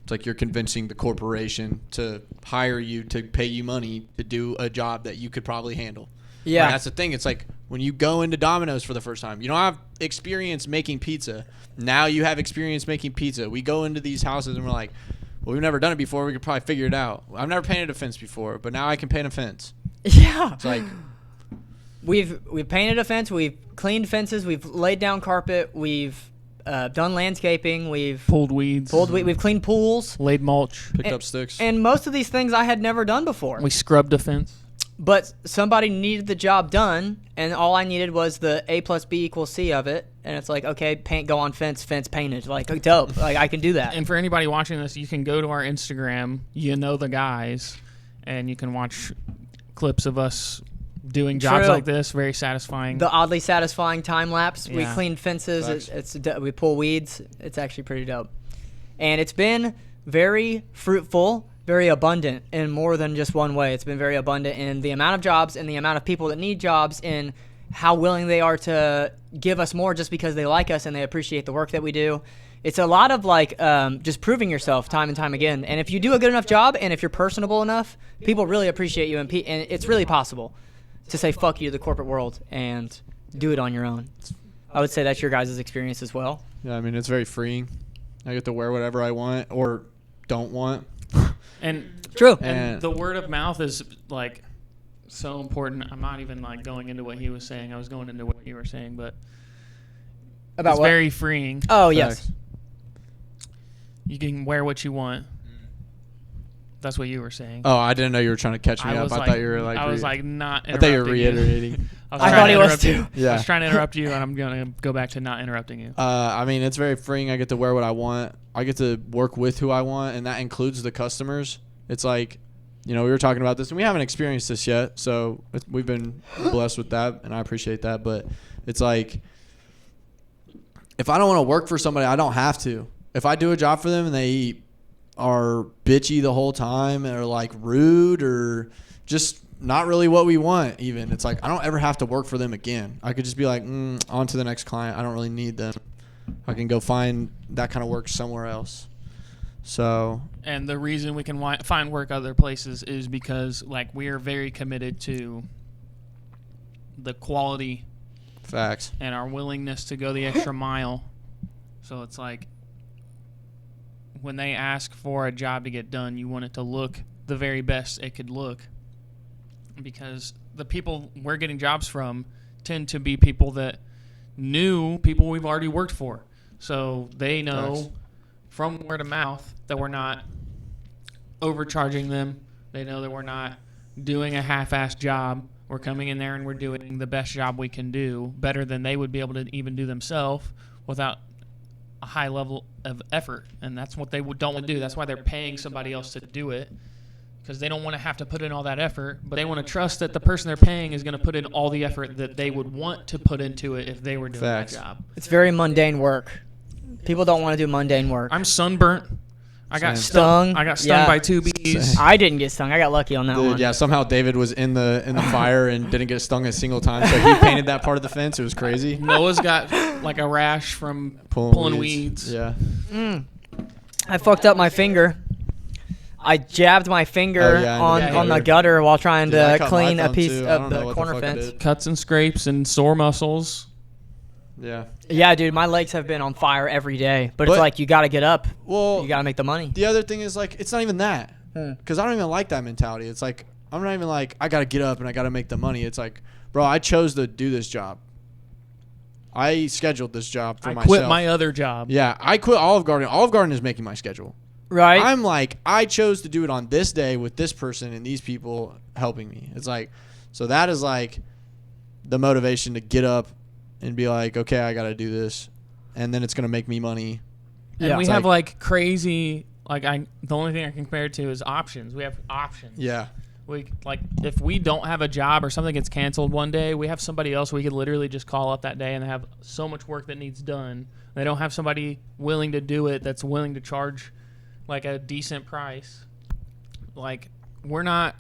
It's like you're convincing the corporation to hire you to pay you money to do a job that you could probably handle. Yeah. Like, that's the thing. It's like when you go into Domino's for the first time, you don't have experience making pizza. Now you have experience making pizza. We go into these houses and we're like, well, we've never done it before. We could probably figure it out. I've never painted a fence before, but now I can paint a fence. Yeah. It's like, We've painted a fence. We've cleaned fences. We've laid down carpet. We've done landscaping. We've Pulled weeds. we've cleaned pools. Laid mulch. picked up sticks. And most of these things I had never done before. We scrubbed a fence. But somebody needed the job done, and all I needed was the A plus B equals C of it. And it's like, okay, paint, go on fence painted. Like, dope. Like, I can do that. And for anybody watching this, you can go to our Instagram, the guys, and you can watch clips of us doing jobs True. like this. Very satisfying. The oddly satisfying time lapse. We Yeah. cleaned fences. Facts. We pull weeds. It's actually pretty dope. And it's been very fruitful, very abundant in more than just one way. It's been very abundant in the amount of jobs and the amount of people that need jobs, and how willing they are to give us more just because they like us and they appreciate the work that we do. It's a lot of just proving yourself time and time again. And if you do a good enough job and if you're personable enough, people really appreciate you, and it's really possible to say fuck you to the corporate world and do it on your own. I would say that's your guys' experience as well. Yeah, I mean, it's very freeing. I get to wear whatever I want or don't want. and True. and the word of mouth is like so important. I'm not even like going into what he was saying. I was going into what you were saying, but About it's what? very freeing. Oh, yes. Facts. You can wear what you want. That's what you were saying. Oh, I didn't know you were trying to catch me up. I thought you were like. I was like not. I thought you were interrupting reiterating. I, was I trying thought to he was interrupt you. too. Yeah. I was trying to interrupt you, and I'm gonna go back to not interrupting you. I mean, it's very freeing. I get to wear what I want. I get to work with who I want, and that includes the customers. It's like, we were talking about this, and we haven't experienced this yet, so we've been blessed with that, and I appreciate that. But it's like, if I don't want to work for somebody, I don't have to. If I do a job for them and they are bitchy the whole time or like rude or just not really what we want even, it's like I don't ever have to work for them again. I could just be like, on to the next client. I don't really need them. I can go find that kind of work somewhere else. So And the reason we can find work other places is because like we are very committed to the quality facts. and our willingness to go the extra mile. So it's like when they ask for a job to get done, you want it to look the very best it could look, because the people we're getting jobs from tend to be people that knew people we've already worked for. So they know Nice. from word of mouth that we're not overcharging them. They know that we're not doing a half-assed job. We're coming in there and we're doing the best job we can do, better than they would be able to even do themselves without a high level of effort. And that's what they don't want to do. That's why they're paying somebody else to do it, because they don't want to have to put in all that effort, but they want to trust that the person they're paying is going to put in all the effort that they would want to put into it if they were doing Facts. that job. It's very mundane work. People don't want to do mundane work. I'm sunburnt. I got Same. Stung. I got stung Yeah. by 2 bees. I didn't get stung. I got lucky on that Dude, one. yeah, somehow David was in the fire and didn't get stung a single time, so he painted that part of the fence. It was crazy. Noah's got like a rash from Pulling pulling weeds. Yeah. I fucked up my finger. I jabbed my finger Oh, yeah, on yeah, the yeah. gutter while trying Dude, I to cut clean my a thumb, piece too. I of don't know the what corner fuck I fence. did. Cuts and scrapes and sore muscles. Yeah. Yeah, dude, my legs have been on fire every day. But it's But- like you got to get up. Well, You got to make the money. the other thing is, like, it's not even that. Because I don't even like that mentality. It's like, I'm not even like, I got to get up and I got to make the money. It's like, bro, I chose to do this job. I scheduled this job for I myself. quit my other job. Yeah, I quit Olive Garden. Olive Garden is making my schedule. Right? I'm like, I chose to do it on this day with this person and these people helping me. It's like, so that is like the motivation to get up and be like, okay, I got to do this. And then it's going to make me money. And Yeah. we It's have like crazy, the only thing I can compare it to is options. We have options. Yeah. We like if we don't have a job or something gets canceled one day, we have somebody else we could literally just call up that day and they have so much work that needs done. They don't have somebody willing to do it that's willing to charge like a decent price. Like we're not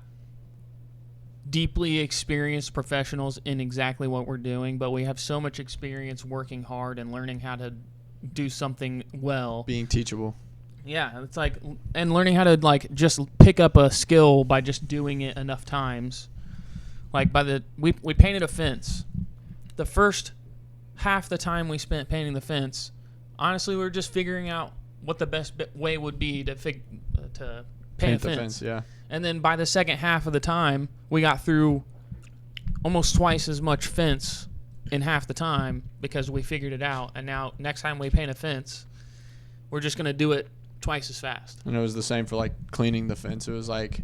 deeply experienced professionals in exactly what we're doing, but we have so much experience working hard and learning how to do something well. Being teachable. Yeah, it's like, and learning how to like just pick up a skill by just doing it enough times. Like we painted a fence. The first half the time we spent painting the fence, honestly, we were just figuring out what the best way would be to paint a Paint the fence. fence, yeah. And then by the second half of the time, we got through almost twice as much fence in half the time because we figured it out. And now next time we paint a fence, we're just going to do it twice as fast. And it was the same for like cleaning the fence. It was like,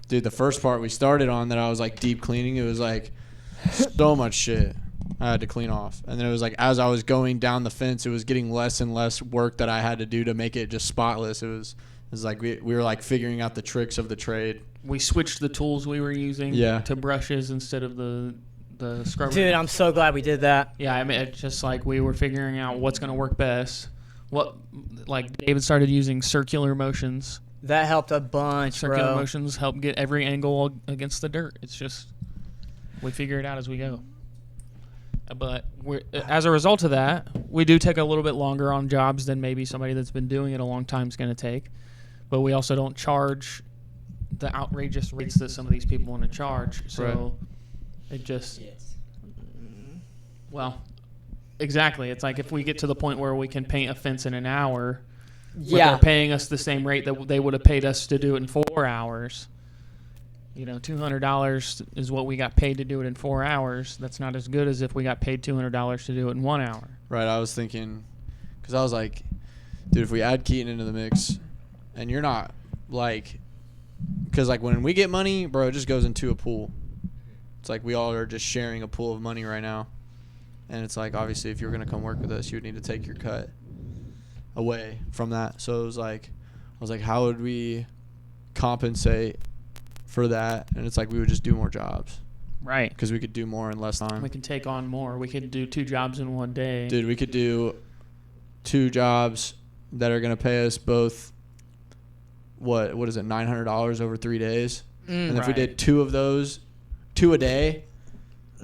dude, the first part we started on that I was like deep cleaning, it was like so much shit I had to clean off. And then it was like as I was going down the fence, it was getting less and less work that I had to do to make it just spotless. It was like we were like figuring out the tricks of the trade. We switched the tools we were using Yeah. to brushes instead of the scrubber. Dude, I'm so glad we did that. Yeah, I mean, it's just like we were figuring out what's going to work best. Like David started using circular motions. That helped a bunch, Circular bro. motions help get every angle against the dirt. It's just we figure it out as we go. But as a result of that, we do take a little bit longer on jobs than maybe somebody that's been doing it a long time is going to take. But we also don't charge the outrageous rates that some of these people want to charge. So it just, well, exactly. It's like if we get to the point where we can paint a fence in an hour, but Yeah. they're paying us the same rate that they would have paid us to do it in 4 hours. You know, $200 is what we got paid to do it in 4 hours. That's not as good as if we got paid $200 to do it in 1 hour. Right, I was thinking, because I was like, dude, if we add Keaton into the mix, and you're not, like, because, like, when we get money, bro, it just goes into a pool. It's like we all are just sharing a pool of money right now. And it's like, obviously, if you're going to come work with us, you would need to take your cut away from that. So it was like, I was like, how would we compensate for that? And it's like we would just do more jobs. Right. Because we could do more in less time. We can take on more. We could do 2 jobs in one day. Dude, we could do 2 jobs that are going to pay us both, what is it, $900 over 3 days? And if we Right. did 2 of those, 2 a day,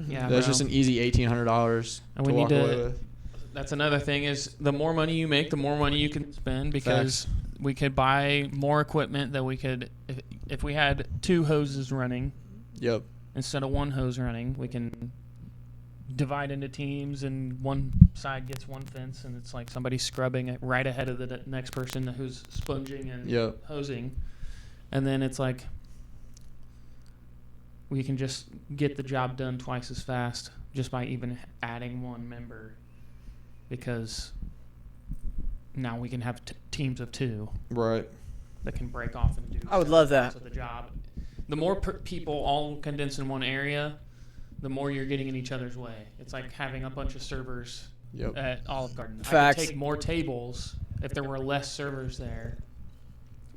Yeah, that's bro. just an easy $1,800 And to we walk need to- away with. That's another thing is the more money you make, the more money you can spend because we could buy more equipment that we could, if we had 2 hoses running Yep. instead of 1 hose running, we can divide into teams and one side gets one fence and it's like somebody scrubbing it right ahead of the next person who's sponging and Yep. hosing. And then it's like we can just get the job done twice as fast just by even adding one member, because now we can have teams of 2 Right. that can break off and do. I would love that. parts of the job. The more people all condensed in one area, the more you're getting in each other's way. It's like having a bunch of servers Yep. at Olive Garden. I Facts. could take more tables if there were less servers there,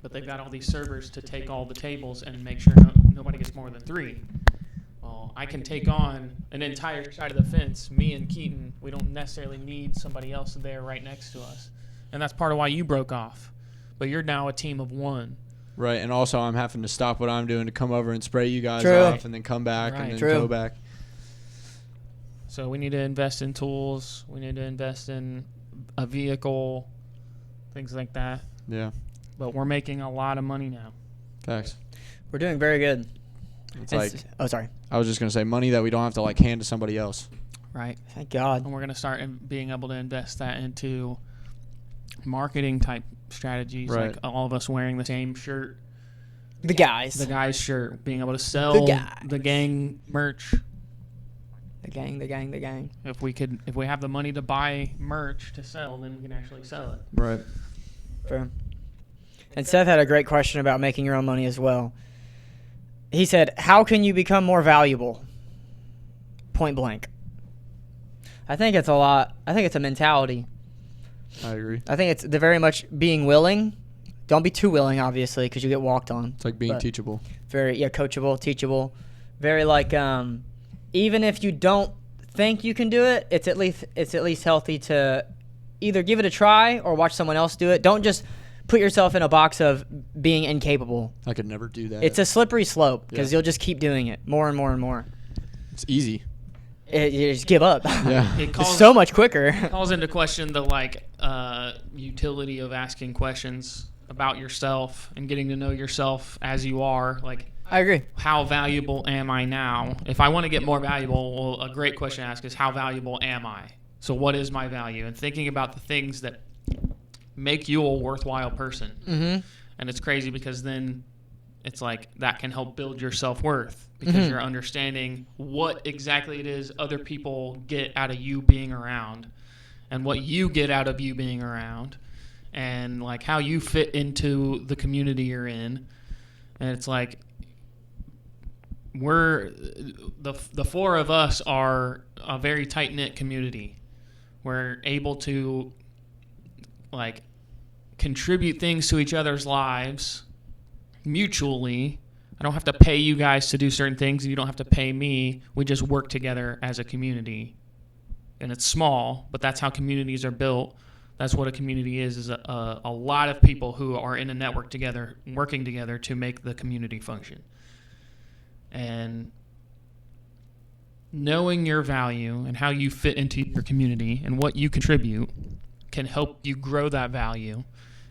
but they've got all these servers to take all the tables and make sure nobody gets more than 3. Well, I can take on an entire side of the fence, me and Keaton. We don't necessarily need somebody else there right next to us. And that's part of why you broke off. But you're now a team of 1. Right, and also I'm having to stop what I'm doing to come over and spray you guys True. off and then come back Right. and then True. go back. So we need to invest in tools. We need to invest in a vehicle, things like that. Yeah, But we're making a lot of money now. facts. We're doing very good. It's And like, oh, sorry. I was just going to say money that we don't have to like hand to somebody else. Right. Thank God. And we're going to start being able to invest that into marketing type strategies. Right. Like all of us wearing the same shirt, The guys. the guy's shirt, being able to sell guys. the gang merch. The gang. If we have the money to buy merch to sell, then we can actually sell it. Right. Fair. And Seth had a great question about making your own money as well. He said, how can you become more valuable? Point blank. I think it's a mentality. I agree. I think it's the very much being willing. Don't be too willing, obviously, because you get walked on. It's like being But teachable. Very, coachable, teachable. Very like, even if you don't think you can do it, it's at least healthy to either give it a try or watch someone else do it. Don't just put yourself in a box of being incapable. I could never do that. It's a slippery slope because Yeah. you'll just keep doing it more and more and more. It's easy. You just give up. Yeah. It It's calls, so much quicker. calls into question the utility of asking questions about yourself and getting to know yourself as you are. Like, I agree. how valuable am I now? If I want to get more valuable, well, a great question to ask is, how valuable am I? So what is my value? And thinking about the things that make you a worthwhile person. Mm-hmm. And it's crazy because then it's like that can help build your self-worth because you're understanding what exactly it is other people get out of you being around and what you get out of you being around and like how you fit into the community you're in. And it's like we're the 4 of us are a very tight-knit community. We're able to like contribute things to each other's lives mutually. I don't have to pay you guys to do certain things, and you don't have to pay me. We just work together as a community. And it's small, but that's how communities are built. That's what a community is a lot of people who are in a network together, working together to make the community function. And knowing your value and how you fit into your community and what you contribute can help you grow that value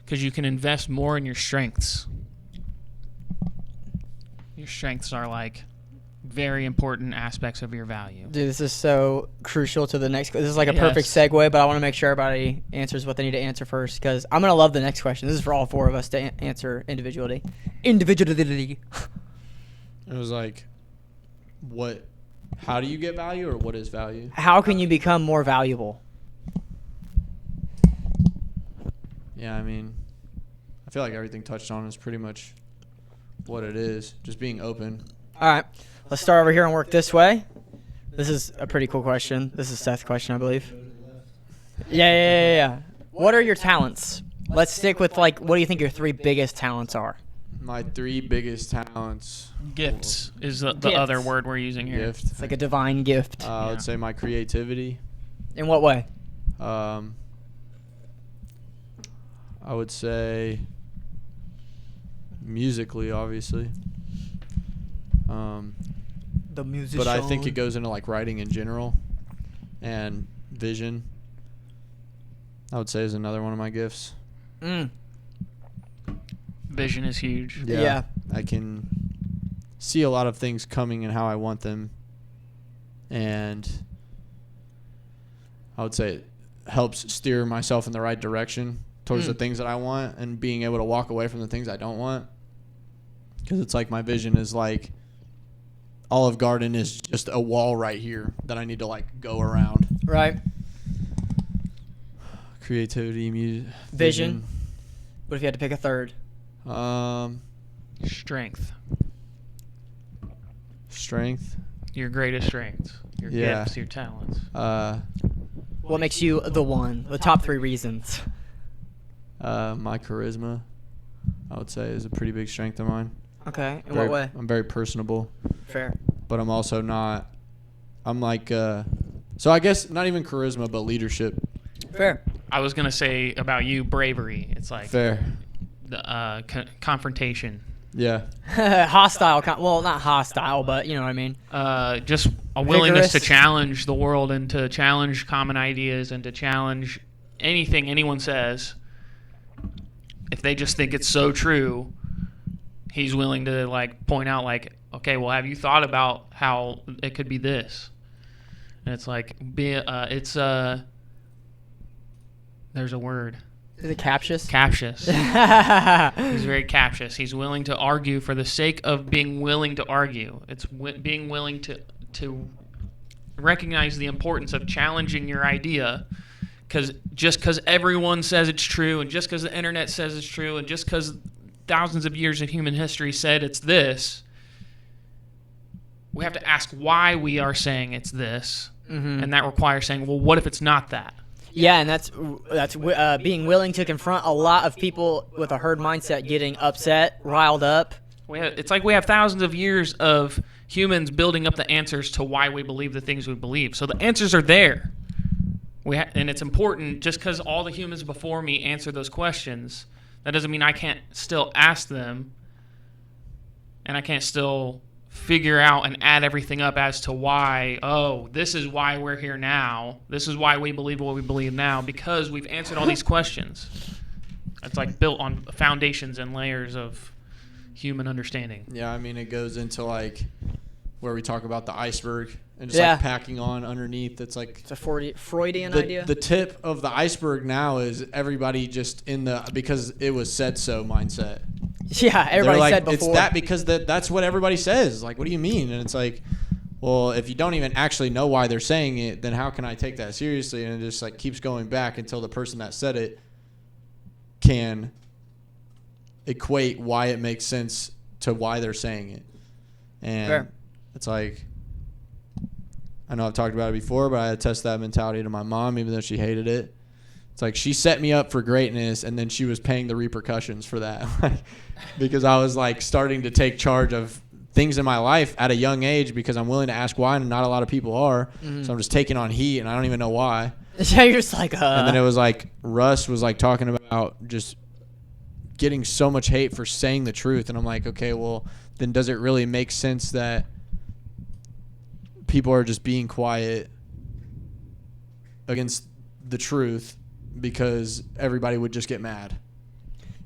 because you can invest more in your strengths. Your strengths are like very important aspects of your value. Dude, this is so crucial to the next. This is like a Yes. perfect segue, but I want to make sure everybody answers what they need to answer first because I'm gonna love the next question. This is for all 4 of us to answer individually. Individually. It was like, how do you get value or what is value? How can you become more valuable? Yeah, I mean, I feel like everything touched on is pretty much what it is. Just being open. All right, let's start over here and work this way. This is a pretty cool question. This is Seth's question, I believe. Yeah. What are your talents? Let's stick with like, what do you think your 3 biggest talents are? My 3 biggest talents. Gifts is the Gifts. other word we're using here. Gift. It's like a divine gift. I Yeah. would say my creativity. In what way? I would say musically, obviously. The musician. But I think it goes into like writing in general and vision. I would say is another one of my gifts. Vision is huge. Yeah. I can see a lot of things coming and how I want them. And I would say it helps steer myself in the right direction towards the things that I want and being able to walk away from the things I don't want. Because it's like my vision is like Olive Garden is just a wall right here that I need to like go around. Right. Creativity, music, Vision. What if you had to pick a third? Strength. Strength. Your greatest strengths. Your Yeah. gifts, your talents. What makes you the one? The top 3 reasons. My charisma, I would say, is a pretty big strength of mine. Okay. In what way? I'm very personable, Fair. but I'm also not. I'm like, so I guess not even charisma, but leadership. Fair. I was gonna say about you, bravery. It's like Fair. the confrontation. Yeah. Hostile. Well, not hostile, but you know what I mean. Just a willingness to Vigorous. challenge the world and to challenge common ideas and to challenge anything anyone says. If they just think it's so true, he's willing to like point out like, okay, well, have you thought about how it could be this? And it's like, there's a word. Is it captious? Captious. He's very captious. He's willing to argue for the sake of being willing to argue. It's being willing to recognize the importance of challenging your idea, because everyone says it's true, and just because the internet says it's true, and just because thousands of years of human history said it's this, we have to ask why we are saying it's this, and that requires saying, well, what if it's not that? Yeah, and that's being willing to confront a lot of people with a herd mindset getting upset, riled up. It's like we have thousands of years of humans building up the answers to why we believe the things we believe. So the answers are there. And it's important, just because all the humans before me answer those questions, that doesn't mean I can't still ask them, and I can't still figure out and add everything up as to why, this is why we're here now. This is why we believe what we believe now, because we've answered all these questions. It's like built on foundations and layers of human understanding. Yeah, I mean, it goes into like where we talk about the iceberg and just Yeah. like packing on underneath. It's like It's a Freudian the, idea. the tip of the iceberg now is everybody just in the because it was said so mindset. Yeah, everybody They're like, said before. it's that because that's what everybody says. Like, what do you mean? And it's like, well, if you don't even actually know why they're saying it, then how can I take that seriously? And it just like keeps going back until the person that said it can equate why it makes sense to why they're saying it. And Fair. it's like, I know I've talked about it before, but I had to test that mentality to my mom, even though she hated it. It's like she set me up for greatness, and then she was paying the repercussions for that. Because I was like starting to take charge of things in my life at a young age because I'm willing to ask why, and not a lot of people are. So I'm just taking on heat, and I don't even know why. Yeah, you're just like, And then it was like Russ was like talking about just getting so much hate for saying the truth. And I'm like, okay, well, then does it really make sense that people are just being quiet against the truth because everybody would just get mad?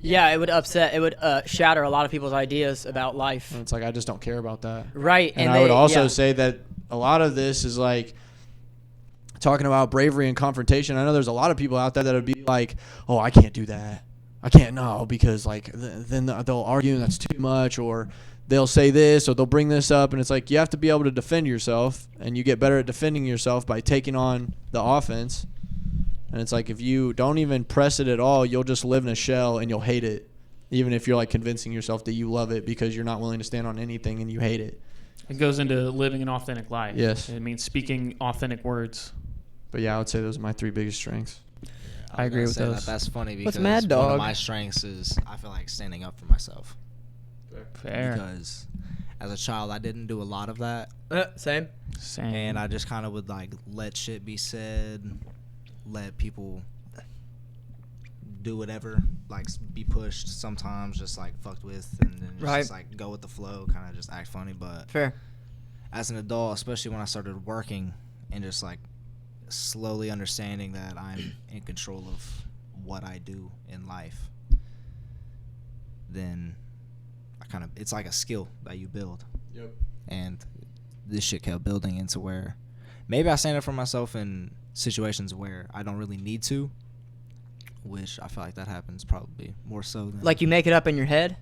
Yeah, it would upset. It would shatter a lot of people's ideas about life. And it's like, I just don't care about that. Right. And I would also say that a lot of this is like talking about bravery and confrontation. I know there's a lot of people out there that would be like, oh, I can't do that. I can't know because like then they'll argue and that's too much, or they'll say this or they'll bring this up. And it's like, you have to be able to defend yourself, and you get better at defending yourself by taking on the offense. And it's like, if you don't even press it at all, you'll just live in a shell and you'll hate it, even if you're like convincing yourself that you love it because you're not willing to stand on anything and you hate it. It goes into living an authentic life. Yes. It means speaking authentic words. But yeah, I would say those are my 3 biggest strengths. I agree with those. That's funny because What's Mad one Dog? of my strengths is I feel like standing up for myself. Fair. Because as a child, I didn't do a lot of that. Same. Same. And I just kind of would like let shit be said, let people do whatever, like be pushed sometimes, just like fucked with, and then just like go with the flow, kind of just act funny. But Fair. as an adult, especially when I started working and just like slowly understanding that I'm in control of what I do in life, then it's like a skill that you build. Yep. And this shit kept building into where maybe I stand up for myself in situations where I don't really need to, which I feel like that happens probably more so than Like you make it up in your head.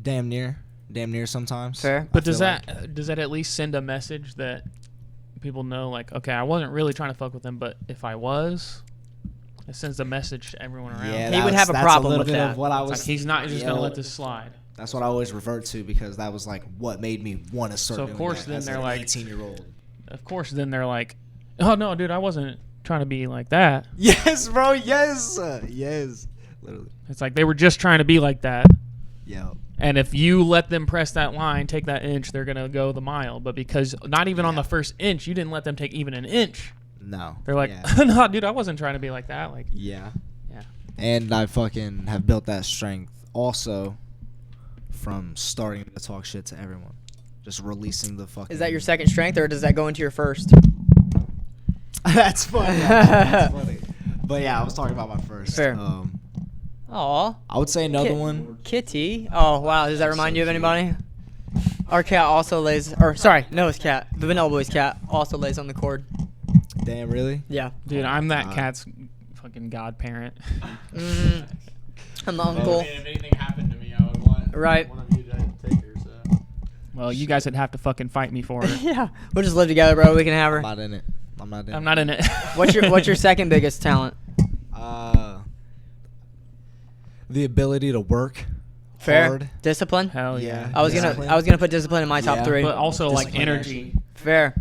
damn near. damn near sometimes. Fair. But I does feel like- that at least send a message that people know, like, okay, I wasn't really trying to fuck with him, but if I was, it sends a message to everyone around. Yeah, He would that's- have a that's problem little with bit that. Of what I It's was. like he's not just gonna Yeah, let this slide. That's what I always revert to because that was like what made me want to start. So, of doing course, that then as they're an like- 18-year-old. Of course, then they're like, oh no, dude, I wasn't trying to be like that. Yes, bro. Yes, yes. Literally. It's like they were just trying to be like that. Yeah. And if you let them press that line, take that inch, they're gonna go the mile. But because not even on Yeah. the first inch, you didn't let them take even an inch. No. They're like, Yeah. no, dude, I wasn't trying to be like that. Like, Yeah. yeah. And I fucking have built that strength also from starting to talk shit to everyone. Just releasing the fucking. Is that your second strength, or does that go into your first? That's funny. That's funny. But yeah, I was talking about my first. Fair. Aw. I would say another Kit- one. Kitty. Oh, wow. Does that remind you of anybody? Our cat also lays, or sorry, Noah's cat, the Vanilla Boy's cat, also lays on the cord. Damn, really? Yeah. Dude, I'm that Uh, cat's fucking godparent. Mm, I'm the uncle. If anything happened to me, I would want Right. one of you to take her. So. Well, you guys would have to fucking fight me for it. Yeah. We'll just live together, bro. We can have I'm her. not in it. I'm not in I'm not in it. What's your second biggest talent? The ability to work. Fair. Hard. Discipline. Hell yeah. Yeah. I was Discipline. gonna put discipline in my top Yeah. 3. But also like Discipline, energy. Fair.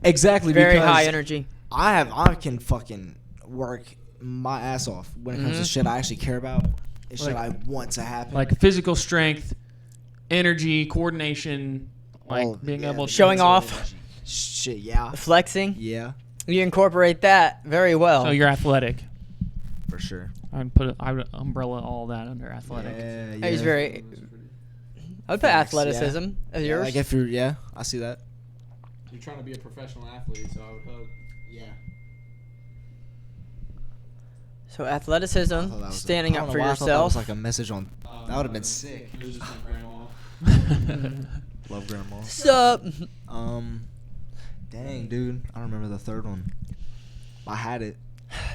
Exactly. Very because high energy. I can fucking work my ass off when it comes to Mhm. shit I actually care about. It's shit I Like- want to happen. Like physical strength, energy, coordination, like All- being yeah, able to Showing mental off. energy. Shit, yeah. Flexing. Yeah, You incorporate that very well. So you're athletic. for sure. I would umbrella all that under athletic. Yeah, He's very. I would put Facts, yeah. athleticism as Yeah, yours. like if you're, yeah, I see that. You're trying to be a professional athlete, so I would hope. Yeah. So athleticism, standing up for That yourself. was like a message on. That would have been sick. It was just my grandma. Love grandma. Sup? Dang, dude, I don't remember the third one. I had it.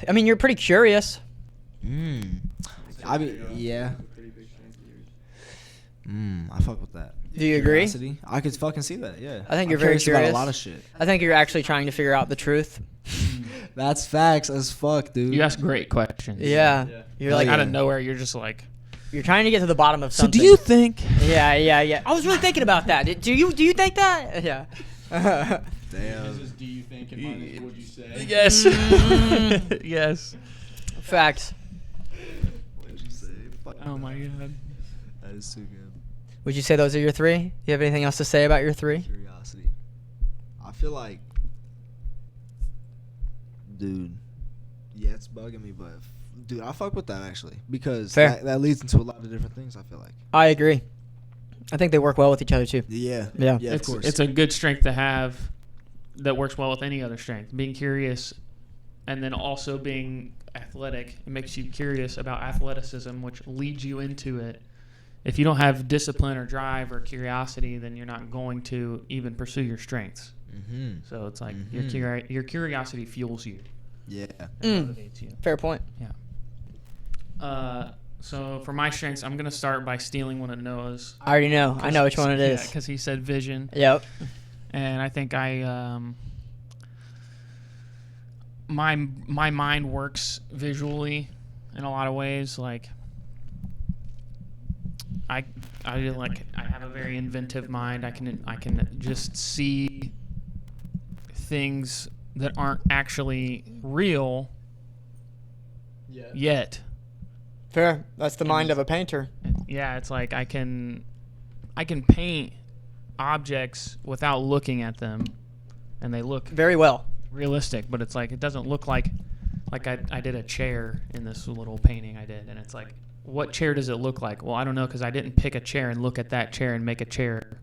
I mean, you're pretty curious. I mean, yeah. I fuck with that. Do you agree? Curiosity. I could fucking see that. Yeah. I think you're I'm very curious about curious. a lot of shit. I think you're actually trying to figure out the truth. That's facts as fuck, dude. You ask great questions. Yeah. Yeah. You're Hell like, yeah. Out of nowhere, you're just like. you're trying to get to the bottom of So something. do you think? Yeah. I was really thinking about that. Do you think that? Yeah. Damn. This is do you think and mine is would you say? Yes. Mm. Yes. Facts. What'd you say? Fuck. Oh my god. That is too good. Would you say those are your 3? Do you have anything else to say about your 3? Curiosity. I feel like, dude, yeah, it's bugging me, but dude, I fuck with that actually because Fair. that leads into a lot of different things. I feel like. I agree. I think they work well with each other too. Yeah. Yeah. Yeah. Of course. It's a good strength to have that works well with any other strength. Being curious and then also being athletic. It makes you curious about athleticism, which leads you into it. If you don't have discipline or drive or curiosity, then you're not going to even pursue your strengths. Mm-hmm. So it's like Mhm. your curiosity fuels you. Yeah. Mm. Motivates you. Fair point. So for my strengths, I'm gonna start by stealing one of Noah's. I already know. I know which one it is. because he said vision, Yep. and I think my mind works visually in a lot of ways. Like I have a very inventive mind. I can just see things that aren't actually real yet. Fair. That's the mind of a painter. Yeah, it's like I can paint objects without looking at them, and they look Very well. realistic. But it's like it doesn't look like I did a chair in this little painting I did, and it's like, what chair does it look like? Well, I don't know because I didn't pick a chair and look at that chair and make a chair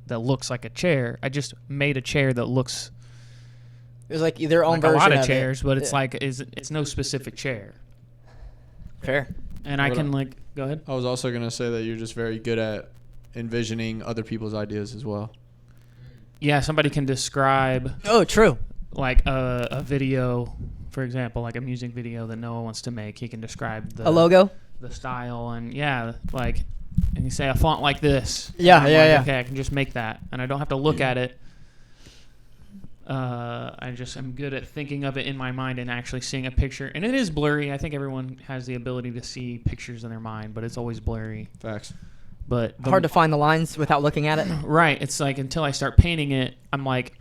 that looks like a chair. I just made a chair that looks It was like their own like a version lot of it. chairs, but it's Yeah. like it's no specific chair. Fair. And I What can a- like go ahead. I was also gonna say that you're just very good at envisioning other people's ideas as well. Yeah, somebody can describe Oh, true. like a video, for example, like a music video that Noah wants to make. He can describe A logo. the style, and like, and you say a font like this. Yeah, I'm yeah. Okay, I can just make that, and I don't have to look at it. I just am good at thinking of it in my mind and actually seeing a picture. And it is blurry. I think everyone has the ability to see pictures in their mind, but it's always blurry. Facts. But Hard to find the lines without looking at it. Right. It's like until I start painting it, I'm like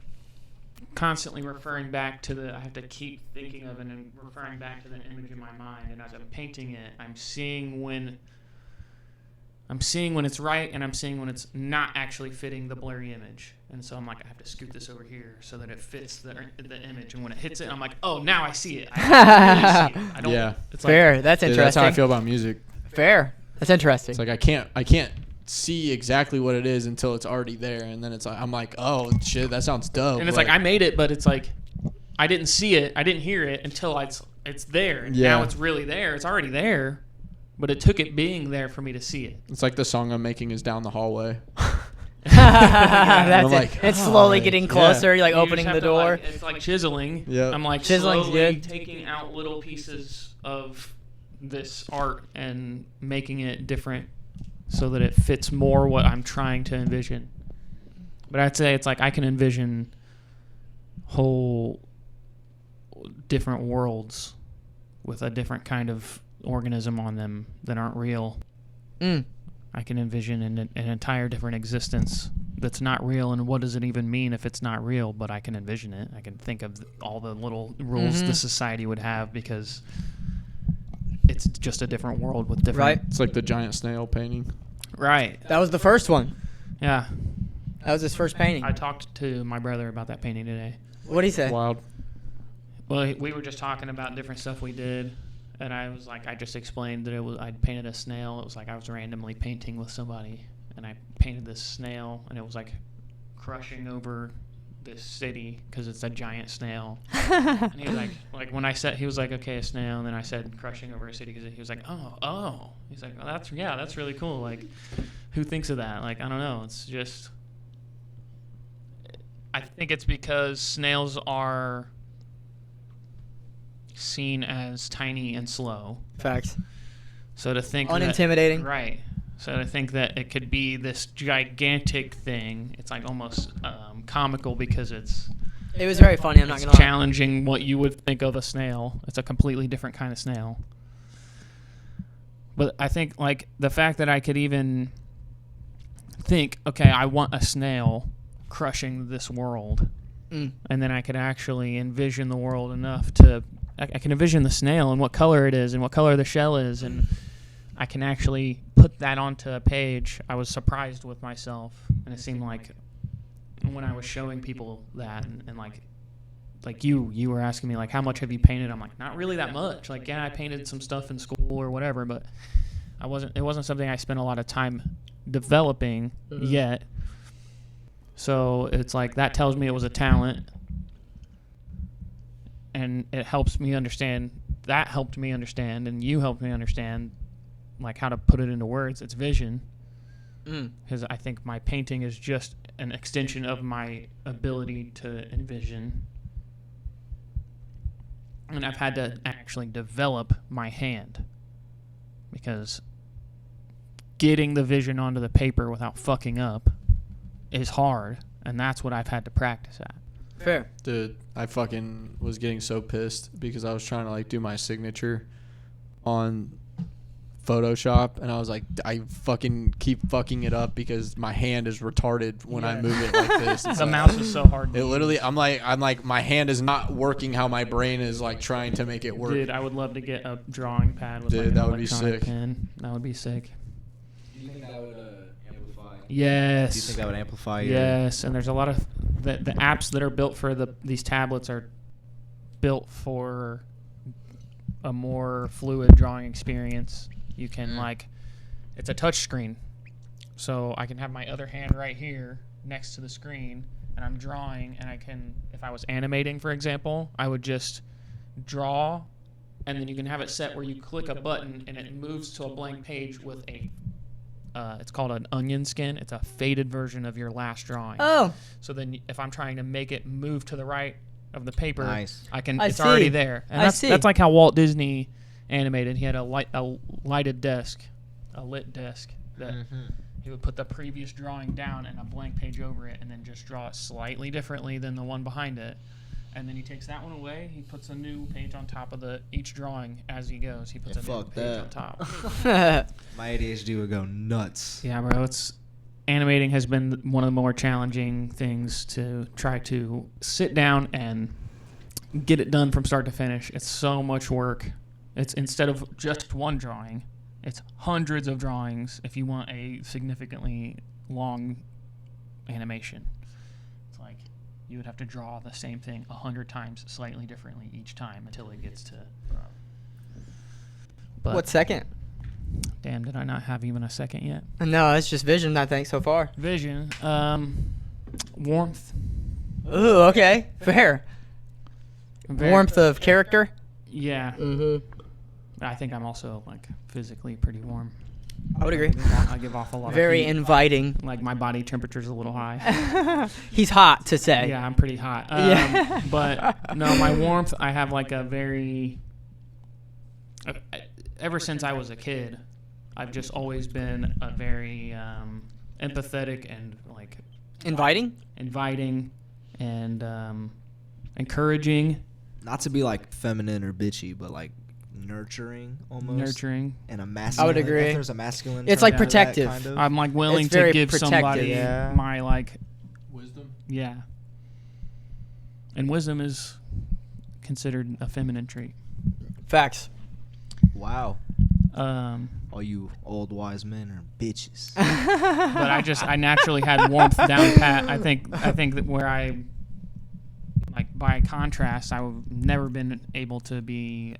constantly referring back to I have to keep thinking of it and referring back to the image in my mind. And as I'm painting it, I'm seeing when it's right, and I'm seeing when it's not actually fitting the blurry image. And so I'm like, I have to scoot this over here so that it fits the image. And when it hits it, I'm like, oh, now I see it. I really see it. I don't, Yeah. It's Fair. like, That's Dude, interesting. that's how I feel about music. Fair. That's interesting. It's like I can't see exactly what it is until it's already there, and then it's like I'm like, oh shit, that sounds dope. and it's like I made it, but it's like I didn't see it, I didn't hear it until it's there. And Yeah. now it's really there. It's already there, but it took it being there for me to see it. it's like the song I'm making is Down the Hallway. That's I'm it. like, It's slowly oh, getting yeah. closer. You're like You opening just the have to, door. like, it's like chiseling. Yep. I'm like Chiseling's slowly good. taking out little pieces of this art and making it different so that it fits more what I'm trying to envision. But I'd say it's like I can envision whole different worlds with a different kind of organism on them that aren't real. Mm. I can envision an entire different existence that's not real, and what does it even mean if it's not real? But I can envision it. I can think of all the little rules the society would have because it's just a different world with different... Right. It's like the giant snail painting. Right. That was the first one. Yeah. That was his first painting. I talked to my brother about that painting today. What'd he say? Wild. Well, we were just talking about different stuff we did, and I was like, I just explained that I'd painted a snail. It was like I was randomly painting with somebody, and I painted this snail, and it was like crushing over this city because it's a giant snail. And he was like when I said, he was like, okay, a snail, and then I said crushing over a city because he was like, oh. He's like, oh, that's really cool. Like, who thinks of that? Like, I don't know. It's just, I think it's because snails are seen as tiny and slow. Facts. So to think Unintimidating. right. So to think that it could be this gigantic thing, it's like almost comical because it's It was very funny. I'm not gonna lie. challenging what you would think of a snail. It's a completely different kind of snail. But I think like the fact that I could even think, okay, I want a snail crushing this world, and then I could actually envision the world enough to I can envision the snail and what color it is and what color the shell is, and I can actually put that onto a page. I was surprised with myself, and it seemed like when I was showing people that, and like you were asking me like, how much have you painted? I'm like, not really that much. Like, yeah, I painted some stuff in school or whatever, but it wasn't something I spent a lot of time developing yet. So it's like that tells me it was a talent, and it helps me understand. That helped me understand, and you helped me understand like how to put it into words. It's vision, because I think my painting is just an extension of my ability to envision, and I've had to actually develop my hand because getting the vision onto the paper without fucking up is hard, and that's what I've had to practice at. Fair. Dude, I fucking was getting so pissed because I was trying to like do my signature on Photoshop, and I was like, I fucking keep fucking it up because my hand is retarded when I move it like this. It's The like, mouse is so hard. it literally, I'm like, my hand is not working how my brain is like trying to make it work. Dude, I would love to get a drawing pad with Dude, like an that would be electronic sick. pen. That would be sick. Do you think that would amplify? Yes. Do you think that would amplify? Yes, and there's a lot of the apps that are built for these tablets are built for a more fluid drawing experience. You can like, it's a touch screen, so I can have my other hand right here next to the screen, and I'm drawing, and I can, if I was animating, for example, I would just draw, and then you can have it set where you click a button and it moves to a blank page with a it's called an onion skin. It's a faded version of your last drawing. Oh. So then if I'm trying to make it move to the right of the paper, Nice. I can. I It's see. already there. And I that's see. that's like how Walt Disney animated. He had a lighted desk, a lit desk that he would put the previous drawing down and a blank page over it, and then just draw it slightly differently than the one behind it. And then he takes that one away. He puts a new page on top of each drawing as he goes. He puts a new page on top. My ADHD would go nuts. Yeah, bro. Animating has been one of the more challenging things to try to sit down and get it done from start to finish. It's so much work. It's instead of just one drawing, it's hundreds of drawings if you want a significantly long animation. It's like you would have to draw the same thing 100 times slightly differently each time until it gets to... But What second? Damn, did I not have even a second yet? No, it's just vision, I think, so far. Vision. Warmth. Ooh, okay. Fair. Warmth of character? Yeah. Mm-hmm. I think I'm also, like, physically pretty warm. I would agree. I give off a lot Very of heat. inviting. Like, my body temperature's a little high. He's hot, to say. Yeah, I'm pretty hot. Yeah. But, no, my warmth, I have, like, a very... ever since I was a kid, I've just always been a very empathetic and, like... Inviting and encouraging. Not to be like feminine or bitchy, but like nurturing almost. Nurturing. And a masculine. I would agree. If there's a masculine. It's term like for that protective. kind of. I'm like willing It's to very give protective, somebody yeah. my like Wisdom. yeah. And wisdom is considered a feminine trait. Facts. Wow. Um, All you old wise men are bitches. but I naturally had warmth down pat. I think that where I like by contrast, I've never been able to be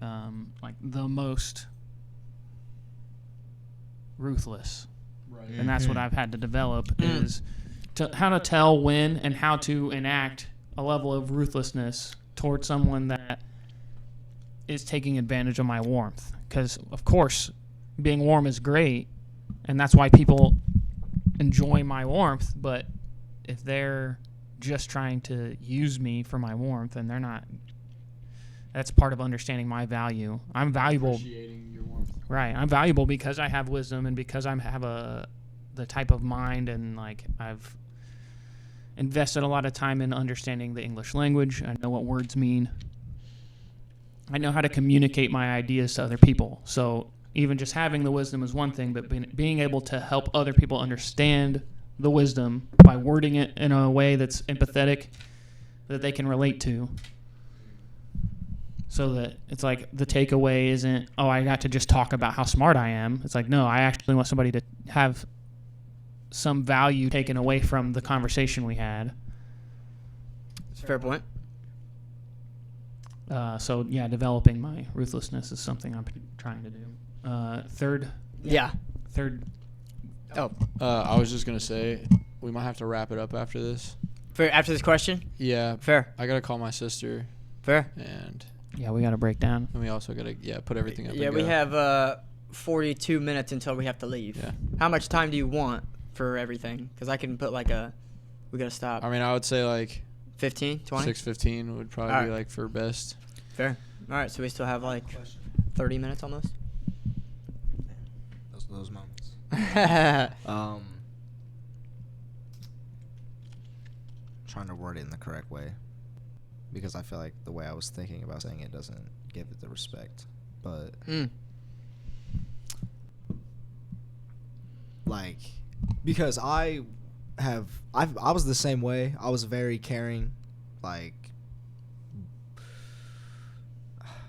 like the most ruthless. Right. And that's what I've had to develop is how to tell when and how to enact a level of ruthlessness towards someone that is taking advantage of my warmth. Because, of course, being warm is great, and that's why people enjoy my warmth. But if they're just trying to use me for my warmth, and they're not, that's part of understanding my value. I'm valuable. Appreciating your warmth. Right. I'm valuable because I have wisdom and because I have the type of mind and like I've invested a lot of time in understanding the English language. I know what words mean. I know how to communicate my ideas to other people. So even just having the wisdom is one thing, but being able to help other people understand the wisdom by wording it in a way that's empathetic that they can relate to. So that it's like the takeaway isn't, oh, I got to just talk about how smart I am. It's like, no, I actually want somebody to have some value taken away from the conversation we had. It's a fair point. So, yeah, developing my ruthlessness is something I'm trying to do. Third. Oh, I was just going to say, we might have to wrap it up after this. fair. After this question? Yeah. Fair. I got to call my sister, Fair. and Yeah, we got to break down. we also got to, put everything up. Yeah, and we go. have 42 minutes until we have to leave. Yeah. How much time do you want for everything? Because I can put like we got to stop. I mean, I would say like 15, 20? 6:15 would probably Alright. be like for best. Fair. All right, so we still have like 30 minutes almost. Those moments. Trying to word it in the correct way, because I feel like the way I was thinking about saying it doesn't give it the respect. But like, because I was the same way. I was very caring, like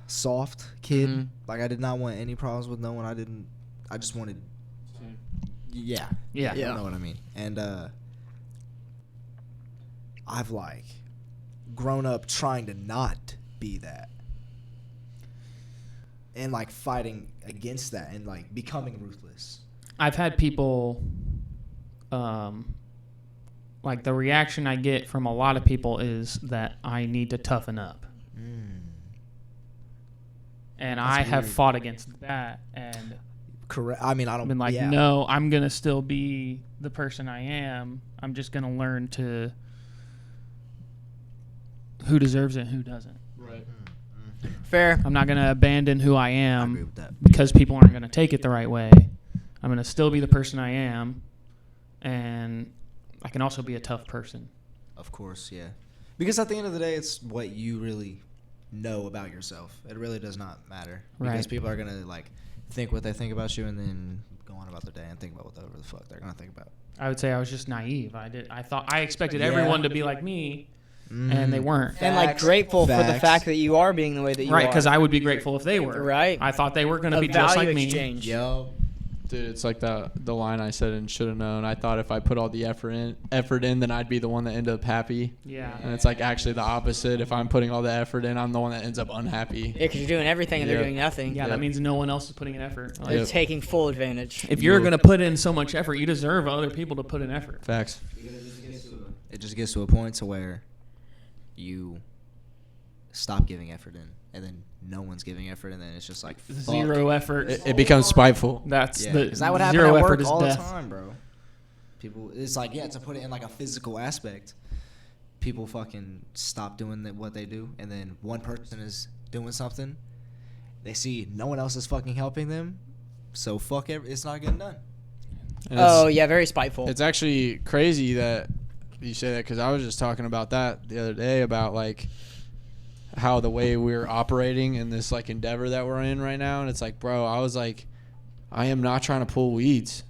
soft kid. Mhm. Like I did not want any problems with no one. I just wanted. Yeah. Yeah. You know what I mean. And I've like grown up trying to not be that. And like fighting against that and like becoming ruthless. I've had people, like the reaction I get from a lot of people is that I need to toughen up. And That's I have weird. fought against that and Correct. I mean, I don't. been like, yeah. no, I'm going to still be the person I am. I'm just going to learn to who deserves it and who doesn't. Right. Fair. I'm not gonna abandon who I I agree am with that. because people aren't gonna take it the right way. I'm gonna still be the person I am, and I can also be a tough person. Of course, yeah. Because at the end of the day, it's what you really know about yourself. It really does not matter. Because Right. people are going to, like, think what they think about you and then go on about their day and think about whatever the fuck they're going to think about. I would say I was just naive. I expected Yeah. everyone to be like me, and they weren't. And like Facts. grateful for the Facts. fact that you are being the way that you Right, are. because I would be grateful if they were. Right. I thought they were going to A be just value like me. exchange. Yo. Dude, it's like the line I said and should have known. I thought if I put all the effort in, then I'd be the one that ended up happy. Yeah. And it's like actually the opposite. If I'm putting all the effort in, I'm the one that ends up unhappy. Yeah, because you're doing everything and they're Yeah. doing nothing. Yeah, Yep. that means no one else is putting in effort. Like, They're Yep. taking full advantage. if you're going to put in so much effort, you deserve other people to put in effort. Facts. It just gets to a point to where you stop giving effort in, and then no one's giving effort, and then it's just like fuck. Zero effort. It becomes spiteful. That's Yeah, the because that would happen zero at effort work is all death. the time, bro. People, it's like, yeah, to put it in like a physical aspect, people fucking stop doing what they do, and then one person is doing something, they see no one else is fucking helping them, so fuck it's not getting done. And Oh, yeah, very spiteful. It's actually crazy that you say that because I was just talking about that the other day about like how the way we're operating in this like endeavor that we're in right now. And it's like, bro, I was like, I am not trying to pull weeds.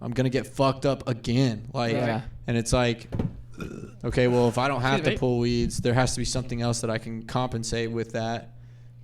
I'm going to get fucked up again. Like, Yeah. and it's like, okay, well, if I don't have to Excuse me. pull weeds, there has to be something else that I can compensate with that.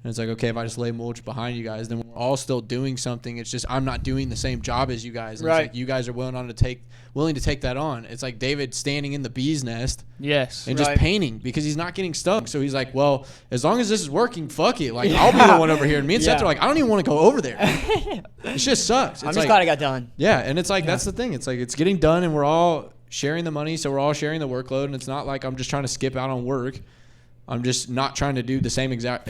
And it's like, okay, if I just lay mulch behind you guys, then we're all still doing something. It's just I'm not doing the same job as you guys. And Right. It's like you guys are willing to take that on. It's like David standing in the bee's nest Yes. and just Right. painting because he's not getting stung. So he's like, well, as long as this is working, fuck it. Like I'll be the one over here. And me and Seth Yeah. are like, I don't even want to go over there. It just sucks. I'm It's just like, glad it got done. yeah, and it's like that's the thing. It's like it's getting done, and we're all sharing the money, so we're all sharing the workload. And it's not like I'm just trying to skip out on work. I'm just not trying to do the same exact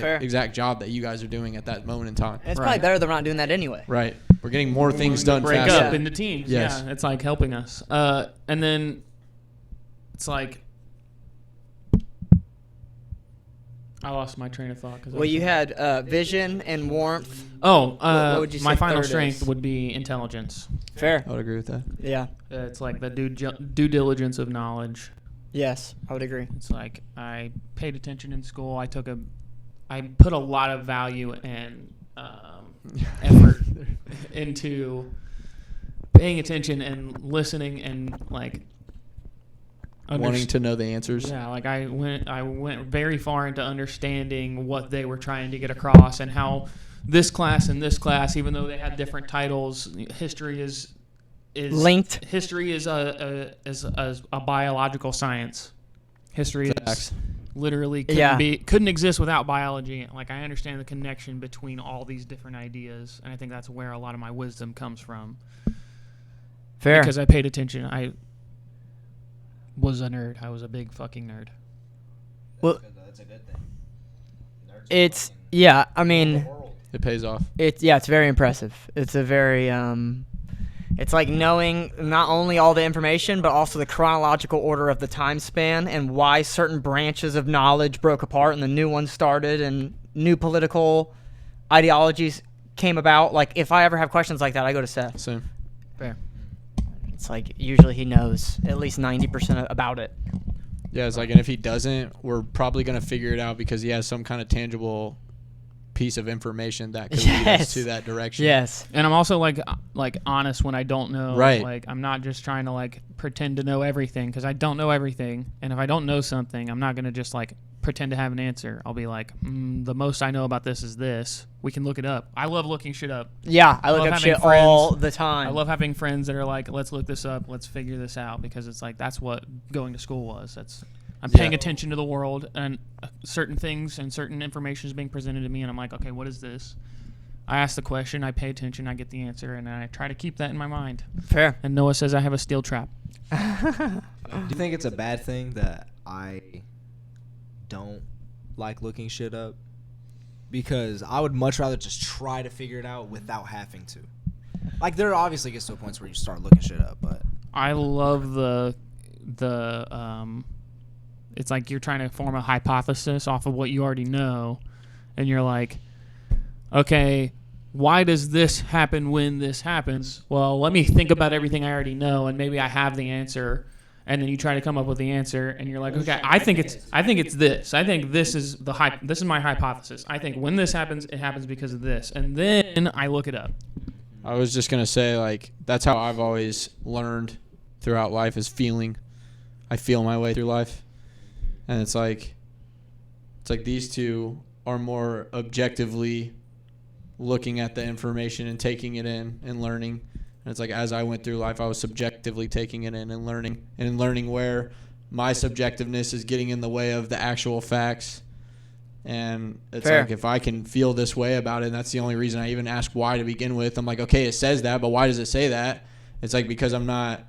job that you guys are doing at that moment in time. And it's Right. probably better than not doing that anyway. Right. We're getting more things done Break faster. up into teams. Yes. Yeah, it's like helping us. And then it's like I lost my train of thought. Well, you had vision and warmth. what would you my say final third strength is? would be intelligence. Fair. I would agree with that. Yeah. It's like the due diligence of knowledge. Yes, I would agree. It's like I paid attention in school. I put a lot of value and effort into paying attention and listening and like Wanting to know the answers. Yeah, like I went very far into understanding what they were trying to get across and how this class and this class, even though they had different titles, history is Linked. History is a biological science. History is Facts. literally couldn't exist without biology. Like I understand the connection between all these different ideas, and I think that's where a lot of my wisdom comes from. Fair. Because I paid attention. I was a nerd. I was a big fucking nerd. Well, That's a good thing. it's yeah. I mean, It pays off. it's very impressive. It's a very It's like knowing not only all the information, but also the chronological order of the time span and why certain branches of knowledge broke apart and the new ones started and new political ideologies came about. Like, if I ever have questions like that, I go to Seth. Same. Fair. It's like usually he knows at least 90% about it. Yeah, it's like, and if he doesn't, we're probably going to figure it out because he has some kind of tangible piece of information that could lead us Yes. to that direction. Yes. And I'm also like honest when I don't know. Right. Like I'm not just trying to like pretend to know everything because I don't know everything. And if I don't know something, I'm not gonna just like pretend to have an answer. I'll be like, the most I know about this is this. We can look it up. I love looking shit up. Yeah, I look love up having shit friends. all the time. I love having friends that are like, let's look this up. Let's figure this out because it's like that's what going to school was. I'm paying Yeah. attention to the world and certain things and certain information is being presented to me, and I'm like, okay, what is this? I ask the question, I pay attention, I get the answer, and I try to keep that in my mind. Fair. And Noah says I have a steel trap. Do you think it's a bad thing that I don't like looking shit up? Because I would much rather just try to figure it out without having to. Like, there obviously gets to a point where you start looking shit up, but I love the it's like you're trying to form a hypothesis off of what you already know, and you're like, okay, why does this happen when this happens? Well, let me think about everything I already know, and maybe I have the answer. And then you try to come up with the answer, and you're like, okay, I think it's this. I think this is this is my hypothesis. I think when this happens, it happens because of this, and then I look it up. I was just gonna say, like, that's how I've always learned throughout life is feeling. I feel my way through life, and it's like these two are more objectively looking at the information and taking it in and learning. And it's like as I went through life, I was subjectively taking it in and learning where my subjectiveness is getting in the way of the actual facts. And it's Fair. like if I can feel this way about it, and that's the only reason I even ask why to begin with. I'm like, okay, it says that, but why does it say that? It's like because I'm not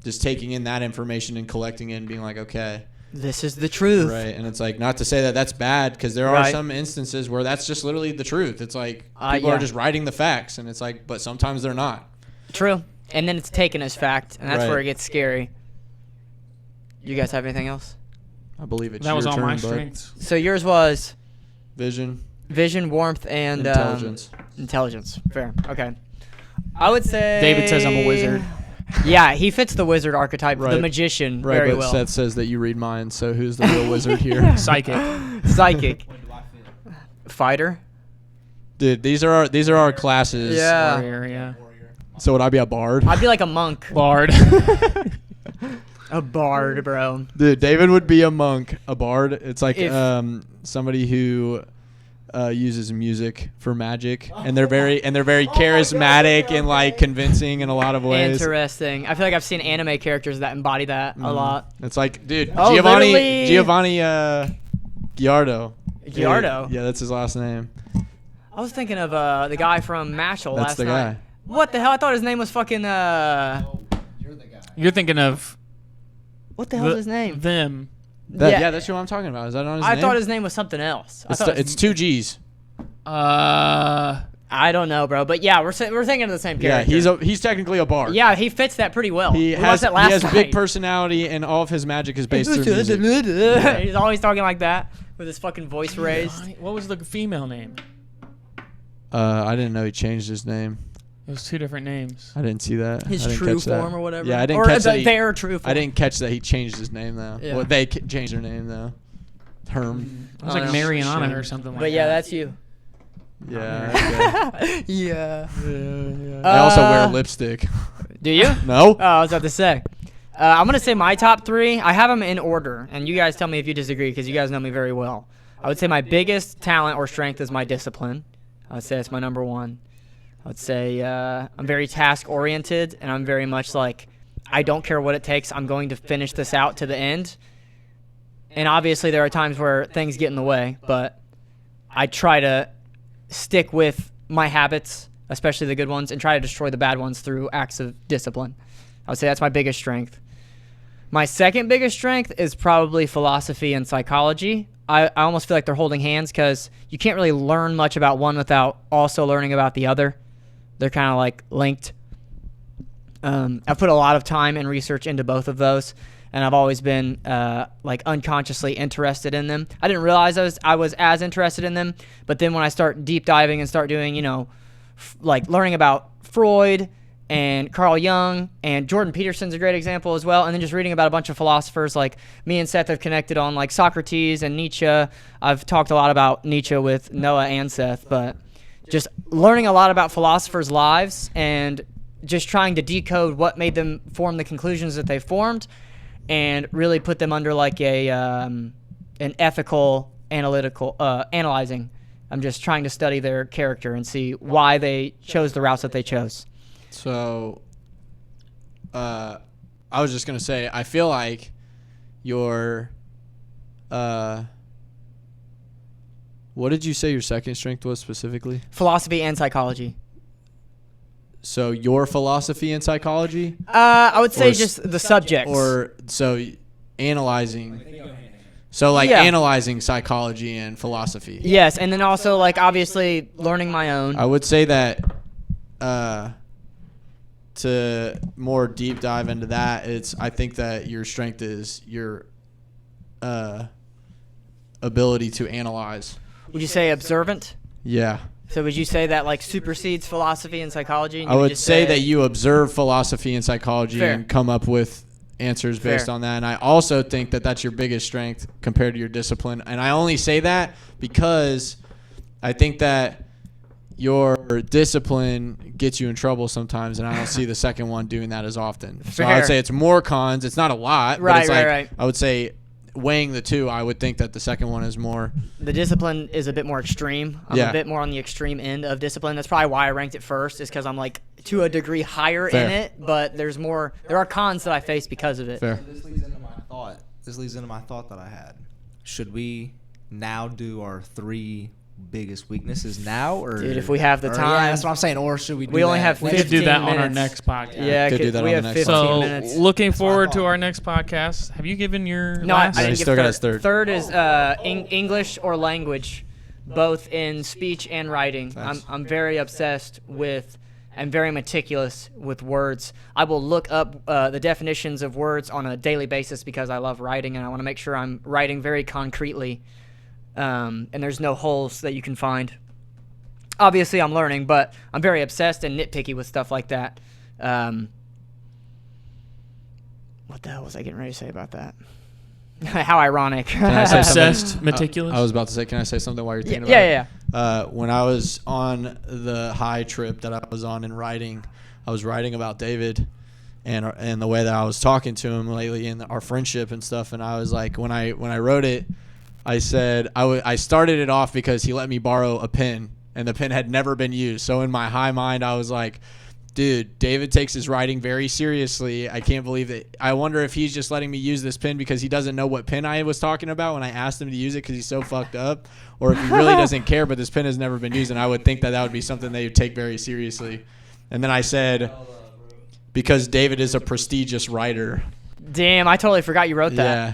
just taking in that information and collecting it and being like, okay. This is the truth. Right, and it's like not to say that that's bad because there are some instances where that's just literally the truth. It's like people are just writing the facts, and it's like, but sometimes they're not. True. And then it's taken as fact, and that's where it gets scary. You guys have anything else? I believe it's That your was all turn, my bud. strengths. So yours was Vision, warmth, and intelligence. Intelligence. Fair. Okay. I would say David says I'm a wizard. Yeah, he fits the wizard archetype, the Right. magician, Right, very but well. Seth says that you read minds, so who's the real wizard here? Psychic. Psychic. Fighter. Dude, these are our classes. Yeah. Warrior, yeah. So would I be a bard? I'd be like a monk. Bard. A bard, bro. Dude, David would be a monk. A bard, it's like If- somebody who uses music for magic, and they're very charismatic and like convincing in a lot of ways. Interesting. I feel like I've seen anime characters that embody that a lot. It's like, dude, Oh, literally- Giovanni Giardo. Giardo? Yeah, that's his last name. I was thinking of the guy from Mashal That's last the night. guy. What the hell? I thought his name was fucking You're the guy. You're thinking of what the hell's his name? them. Yeah, that's what I'm talking about. Is that not his name? I thought his name was something else. It's two G's. I don't know, bro. But yeah, we're thinking of the same Yeah, character. he's technically a bard. Yeah, he fits that pretty well. He We has watched that last big night. personality, and all of his magic is based through music. He's always talking like that with his fucking voice raised. What was the female name? I didn't know he changed his name. It was two different names. I didn't see that. His I didn't true catch that. form or whatever. Yeah, I didn't or catch that. their true form. I didn't catch that he changed his name though. Yeah. Well, they changed their name though. Herm. It was I like know. Mariana Shame. or something like But yeah, that. that's you. Yeah. Okay. Yeah. I also wear lipstick. Do you? No. Oh, I was about to say. I'm gonna say my top three. I have them in order, and you guys tell me if you disagree, because you guys know me very well. I would say my biggest talent or strength is my discipline. I would say it's my number one. I would say I'm very task oriented, and I'm very much like I don't care what it takes. I'm going to finish this out to the end. And obviously there are times where things get in the way, but I try to stick with my habits, especially the good ones, and try to destroy the bad ones through acts of discipline. I would say that's my biggest strength. My second biggest strength is probably philosophy and psychology. I almost feel like they're holding hands because you can't really learn much about one without also learning about the other. They're kind of like linked. I've put a lot of time and research into both of those, and I've always been like unconsciously interested in them. I didn't realize I was as interested in them, but then when I start deep diving and start doing, like learning about Freud and Carl Jung, and Jordan Peterson's a great example as well, and then just reading about a bunch of philosophers, like me and Seth have connected on like Socrates and Nietzsche. I've talked a lot about Nietzsche with Noah and Seth, but just learning a lot about philosophers' lives and just trying to decode what made them form the conclusions that they formed, and really put them under like an ethical, analytical analyzing. I'm just trying to study their character and see why they chose the routes that they chose. So, I was just gonna say, I feel like your, what did you say your second strength was specifically? Philosophy and psychology. So your philosophy and psychology, I would say Or just the subjects. or so analyzing. So like Yeah. analyzing psychology and philosophy. Yes, and then also like obviously learning my own. I would say that to more deep dive into that, I think that your strength is your ability to analyze. Would you say observant? Yeah. So would you say that like supersedes philosophy and psychology? And I you would just say that you observe philosophy and psychology Fair. and come up with answers based Fair. on that. And I also think that that's your biggest strength compared to your discipline. And I only say that because I think that your discipline gets you in trouble sometimes, and I don't see the second one doing that as often. So I would Fair. say it's more cons. It's not a lot, but Right, it's right, like right. I would say weighing the two, I would think that the second one is more. The discipline is a bit more extreme. I'm Yeah. a bit more on the extreme end of discipline. That's probably why I ranked it first, is because I'm like to a degree higher Fair. in it, but there are cons that I face because of it. Fair. This leads into my thought. That I had. Should we now do our 3 biggest weaknesses now, or Dude, if we have the or, time. Yeah, that's what I'm saying. Or should we? Do We only that have We next- could do 15 that on our minutes. next podcast. Yeah, Could do that we on have the next 15 So minutes. looking That's what I forward to thought. our next podcast. Have you given your No, last? I he didn't still give got his third. Third is English or language, both in speech and writing. Nice. I'm very obsessed with and very meticulous with words. I will look up the definitions of words on a daily basis because I love writing and I want to make sure I'm writing very concretely, and there's no holes that you can find. Obviously, I'm learning, but I'm very obsessed and nitpicky with stuff like that. What the hell was I getting ready to say about that? How ironic. Can I say something? Obsessed, meticulous. I was about to say, can I say something while you're thinking yeah, about yeah. it? When I was on the high trip that I was on in writing, I was writing about David and the way that I was talking to him lately and our friendship and stuff. And I was like, when I wrote it, I said I started it off because he let me borrow a pen, and the pen had never been used. So in my high mind, I was like, dude, David takes his writing very seriously. I can't believe it. I wonder if he's just letting me use this pen because he doesn't know what pen I was talking about when I asked him to use it because he's so fucked up, or if he really doesn't care, but this pen has never been used. And I would think that would be something they would take very seriously. And then I said, because David is a prestigious writer. Damn, I totally forgot you wrote that. Yeah.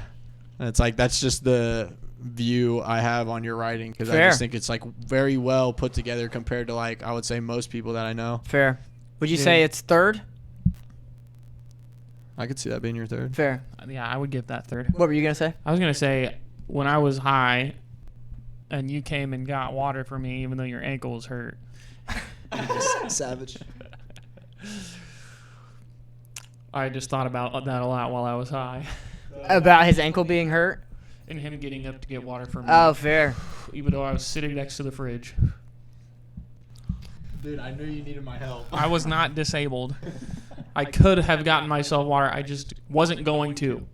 And it's like, that's just the view I have on your writing, because I Fair. just think it's like very well put together compared to, like, I would say most people that I know. Fair. Would you Yeah. say it's third? I could see that being your third. Fair. Yeah, I would give that third. What were you going to say? I was gonna say, when I was high, and you came and got water for me, even though your ankle was hurt. Savage. I just thought about that a lot while I was high, About his ankle being hurt? and him getting up to get water for me, Oh, fair. even though I was sitting next to the fridge. Dude, I knew you needed my help. I was not disabled. I could have gotten myself water. I just wasn't going to.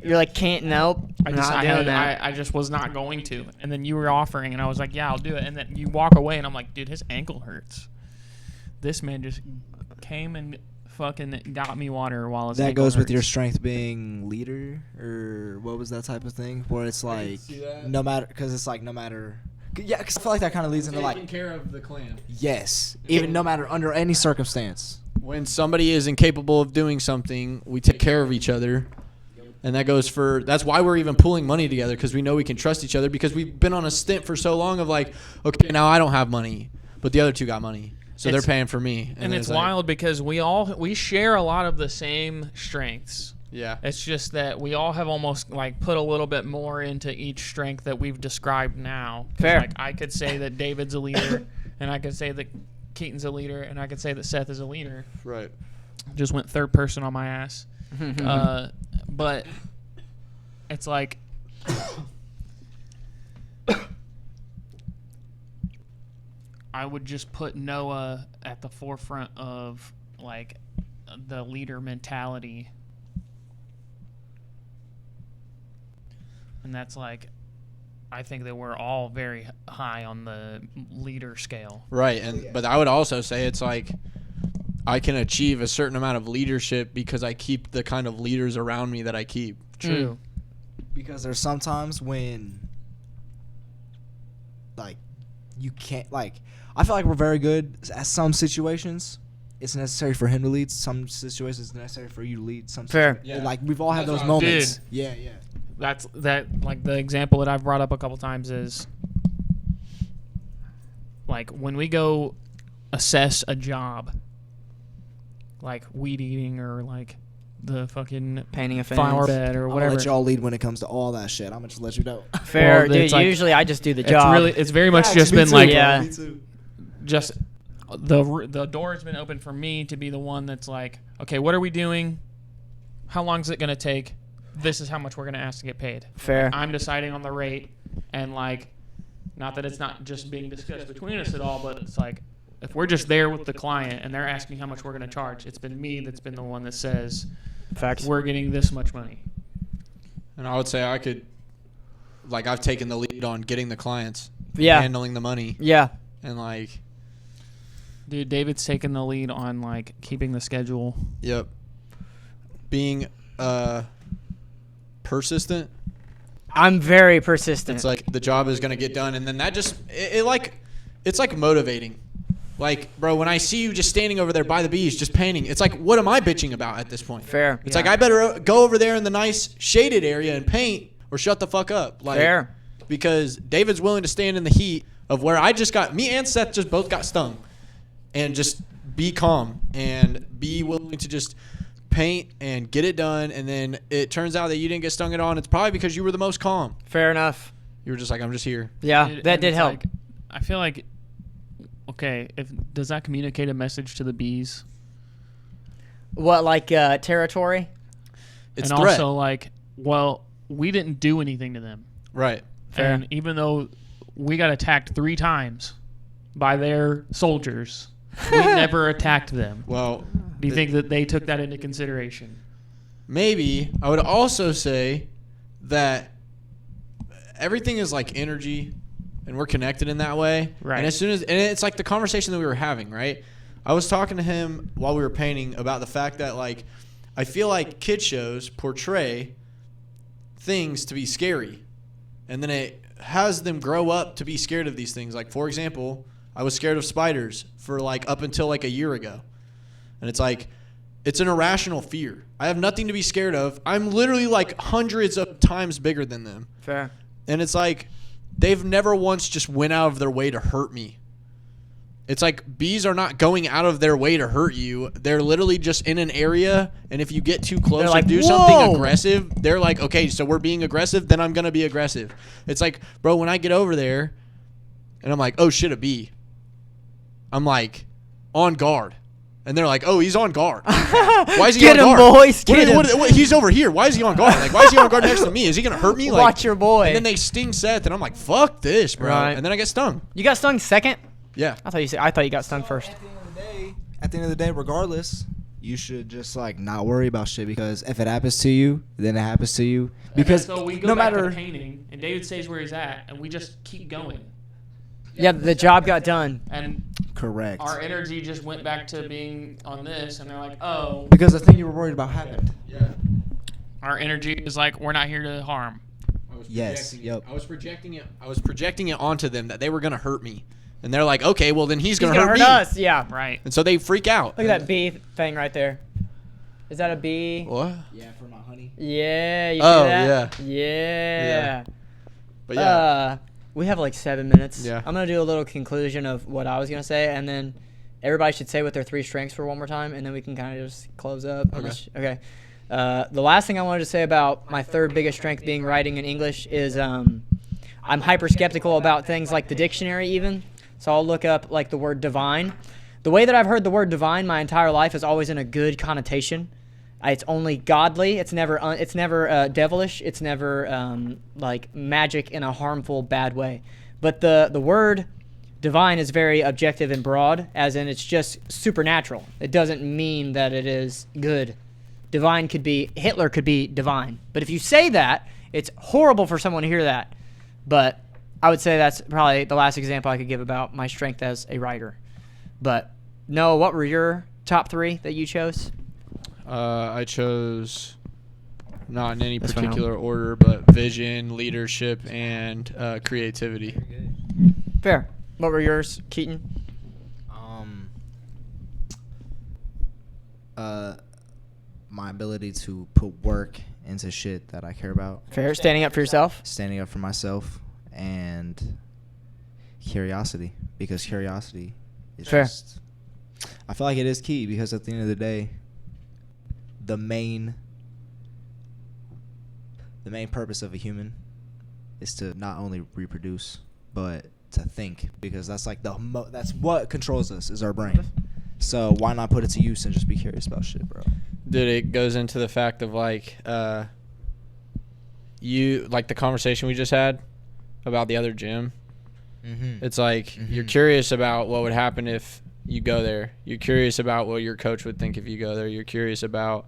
You're like, can't, nope. I just, not I, doing had, that. I just was not going to. And then you were offering, and I was like, yeah, I'll do it. And then you walk away, and I'm like, dude, his ankle hurts. This man just came and fucking got me water while his That ankle goes with your hurts. strength being leader, or what was that type of thing? Where it's like, see that. no matter, because it's like no matter. Yeah, because I feel like that kind of leads into Taking like, care of the clan. yes, even no matter under any circumstance. When somebody is incapable of doing something, we take care of each other. And that goes for, that's why we're even pulling money together, because we know we can trust each other, because we've been on a stint for so long of like, okay, now I don't have money, but the other two got money. So they're It's- paying for me. And it's like, wild because we share a lot of the same strengths. Yeah. It's just that we all have almost like put a little bit more into each strength that we've described now. 'Cause, Fair. Like I could say that David's a leader, and I could say that Keaton's a leader, and I could say that Seth is a leader. Right. Just went third person on my ass. But it's like I would just put Noah at the forefront of like the leader mentality. And that's like, I think that we're all very high on the leader scale. Right. But I would also say it's like, I can achieve a certain amount of leadership because I keep the kind of leaders around me that I keep. True. Because there's sometimes when, like, you can't, like, I feel like we're very good at some situations. It's necessary for him to lead. Some situations it's necessary for you to lead. Some Fair. situations- Like, we've all had That's those what I'm- moments. Dude. Yeah, yeah. That's like the example that I've brought up a couple times is like when we go assess a job, like weed eating or like the fucking Painting a flower fence. bed or I'm gonna whatever. let y'all lead when it comes to all that shit. I'm gonna just let you know. Fair, Well, dude. it's like- Usually I just do the job. It's very much Facts, just me been too, like bro, Yeah. me too. just the door has been open for me to be the one that's like, okay, what are we doing? How long is it gonna take? This is how much we're gonna ask to get paid. Fair. I'm deciding on the rate, and like, not that it's not just being discussed between us at all, but it's like, if we're just there with the client and they're asking how much we're gonna charge, it's been me that's been the one that says Facts. we're getting this much money. And I would say I could, like, I've taken the lead on getting the clients, Yeah. handling the money, Yeah. and like, Dude, David's taken the lead on like keeping the schedule. yep, being persistent. I'm very persistent. It's like the job is gonna get done, and then that just it like it's like motivating. Like, bro, when I see you just standing over there by the bees, just painting, it's like, what am I bitching about at this point? Fair. It's like I better go over there in the nice shaded area and paint, or shut the fuck up. Like, Fair. because David's willing to stand in the heat of where I just got me and Seth just both got stung, and just be calm and be willing to just paint and get it done. And then it turns out that you didn't get stung at all, and it's probably because you were the most calm. Fair enough. You were just like, I'm just here. Yeah, Dude, that and did it's help. like, I feel like, okay, does that communicate a message to the bees? What, like territory? It's and threat. also like, well, we didn't do anything to them. Right. Fair. And even though we got attacked 3 times by their soldiers, we never attacked them. Well, Do you think that they took that into consideration? maybe I would also say that everything is like energy, and we're connected in that way. Right. And and it's like the conversation that we were having, right? I was talking to him while we were painting about the fact that, like, I feel like kid shows portray things to be scary, and then it has them grow up to be scared of these things. Like, for example, I was scared of spiders for like up until like a year ago. And it's like, it's an irrational fear. I have nothing to be scared of. I'm literally like hundreds of times bigger than them. Fair. And it's like, they've never once just went out of their way to hurt me. It's like, bees are not going out of their way to hurt you. They're literally just in an area, and if you get too close They're or like, do "Whoa!" something aggressive, they're like, okay, so we're being aggressive, then I'm going to be aggressive. It's like, bro, when I get over there, and I'm like, oh shit, a bee. I'm like, on guard. And they're like, oh, he's on guard. Why is he Get on him, guard? boys, get him. He's over here. Why is he on guard? Like, why is he on guard next to me? Is he going to hurt me? Like, Watch your boy. And then they sting Seth, and I'm like, fuck this, bro. Right. And then I get stung. You got stung second? Yeah. I thought you got stung first. At the end of the day, regardless, you should just like not worry about shit, because if it happens to you, then it happens to you. Because so we go no back matter to painting, and David stays where he's at, and we just keep going. Yeah, the job got done. And correct, our energy just went back to being on this, and they're like, oh, because the thing you were worried about happened. Yeah. our energy is like, we're not here to harm. Yes. Yep. I was projecting it onto them that they were going to hurt me. And they're like, okay, well, then he's He's going to gonna hurt hurt me. us. Yeah. Right. And so they freak out. Look at that bee thing right there. Is that a bee? What? Yeah, for my honey. Yeah. You Oh, see that? yeah. Yeah. But yeah. We have like 7 minutes. Yeah. I'm gonna do a little conclusion of what I was gonna say, and then everybody should say what their 3 strengths were one more time, and then we can kind of just close up. Okay. The last thing I wanted to say about my 3rd biggest strength being writing in English is I'm hyper skeptical about things like the dictionary even. So I'll look up like the word divine. The way that I've heard the word divine my entire life is always in a good connotation. It's only godly. It's never devilish. It's never like magic in a harmful, bad way. But the word divine is very objective and broad, as in it's just supernatural. It doesn't mean that it is good. Divine could be, Hitler could be divine. But if you say that, it's horrible for someone to hear that. But I would say that's probably the last example I could give about my strength as a writer. But Noah, what were your top 3 that you chose? I chose, not in any This one out. particular order, but vision, leadership, and creativity. Fair. What were yours, Keaton? My ability to put work into shit that I care about, Fair. Standing up for yourself. standing up for myself, and curiosity, because curiosity is Fair. just, I feel like it is key, because at the end of the day, the main purpose of a human is to not only reproduce but to think, because that's like that's what controls us, is our brain. So why not put it to use and just be curious about shit, bro? Dude, it goes into the fact of like you like the conversation we just had about the other gym. Mm-hmm. It's like you're curious about what would happen if you go there. You're curious about what your coach would think if you go there. You're curious about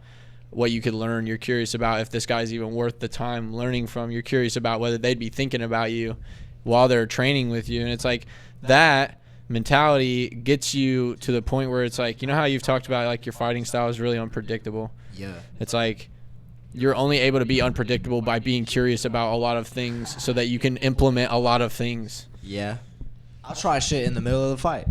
what you could learn. You're curious about if this guy's even worth the time learning from. You're curious about whether they'd be thinking about you while they're training with you. And it's like that mentality gets you to the point where it's like, you know how you've talked about like your fighting style is really unpredictable. Yeah. It's like you're only able to be unpredictable by being curious about a lot of things so that you can implement a lot of things. Yeah. I'll try shit in the middle of the fight.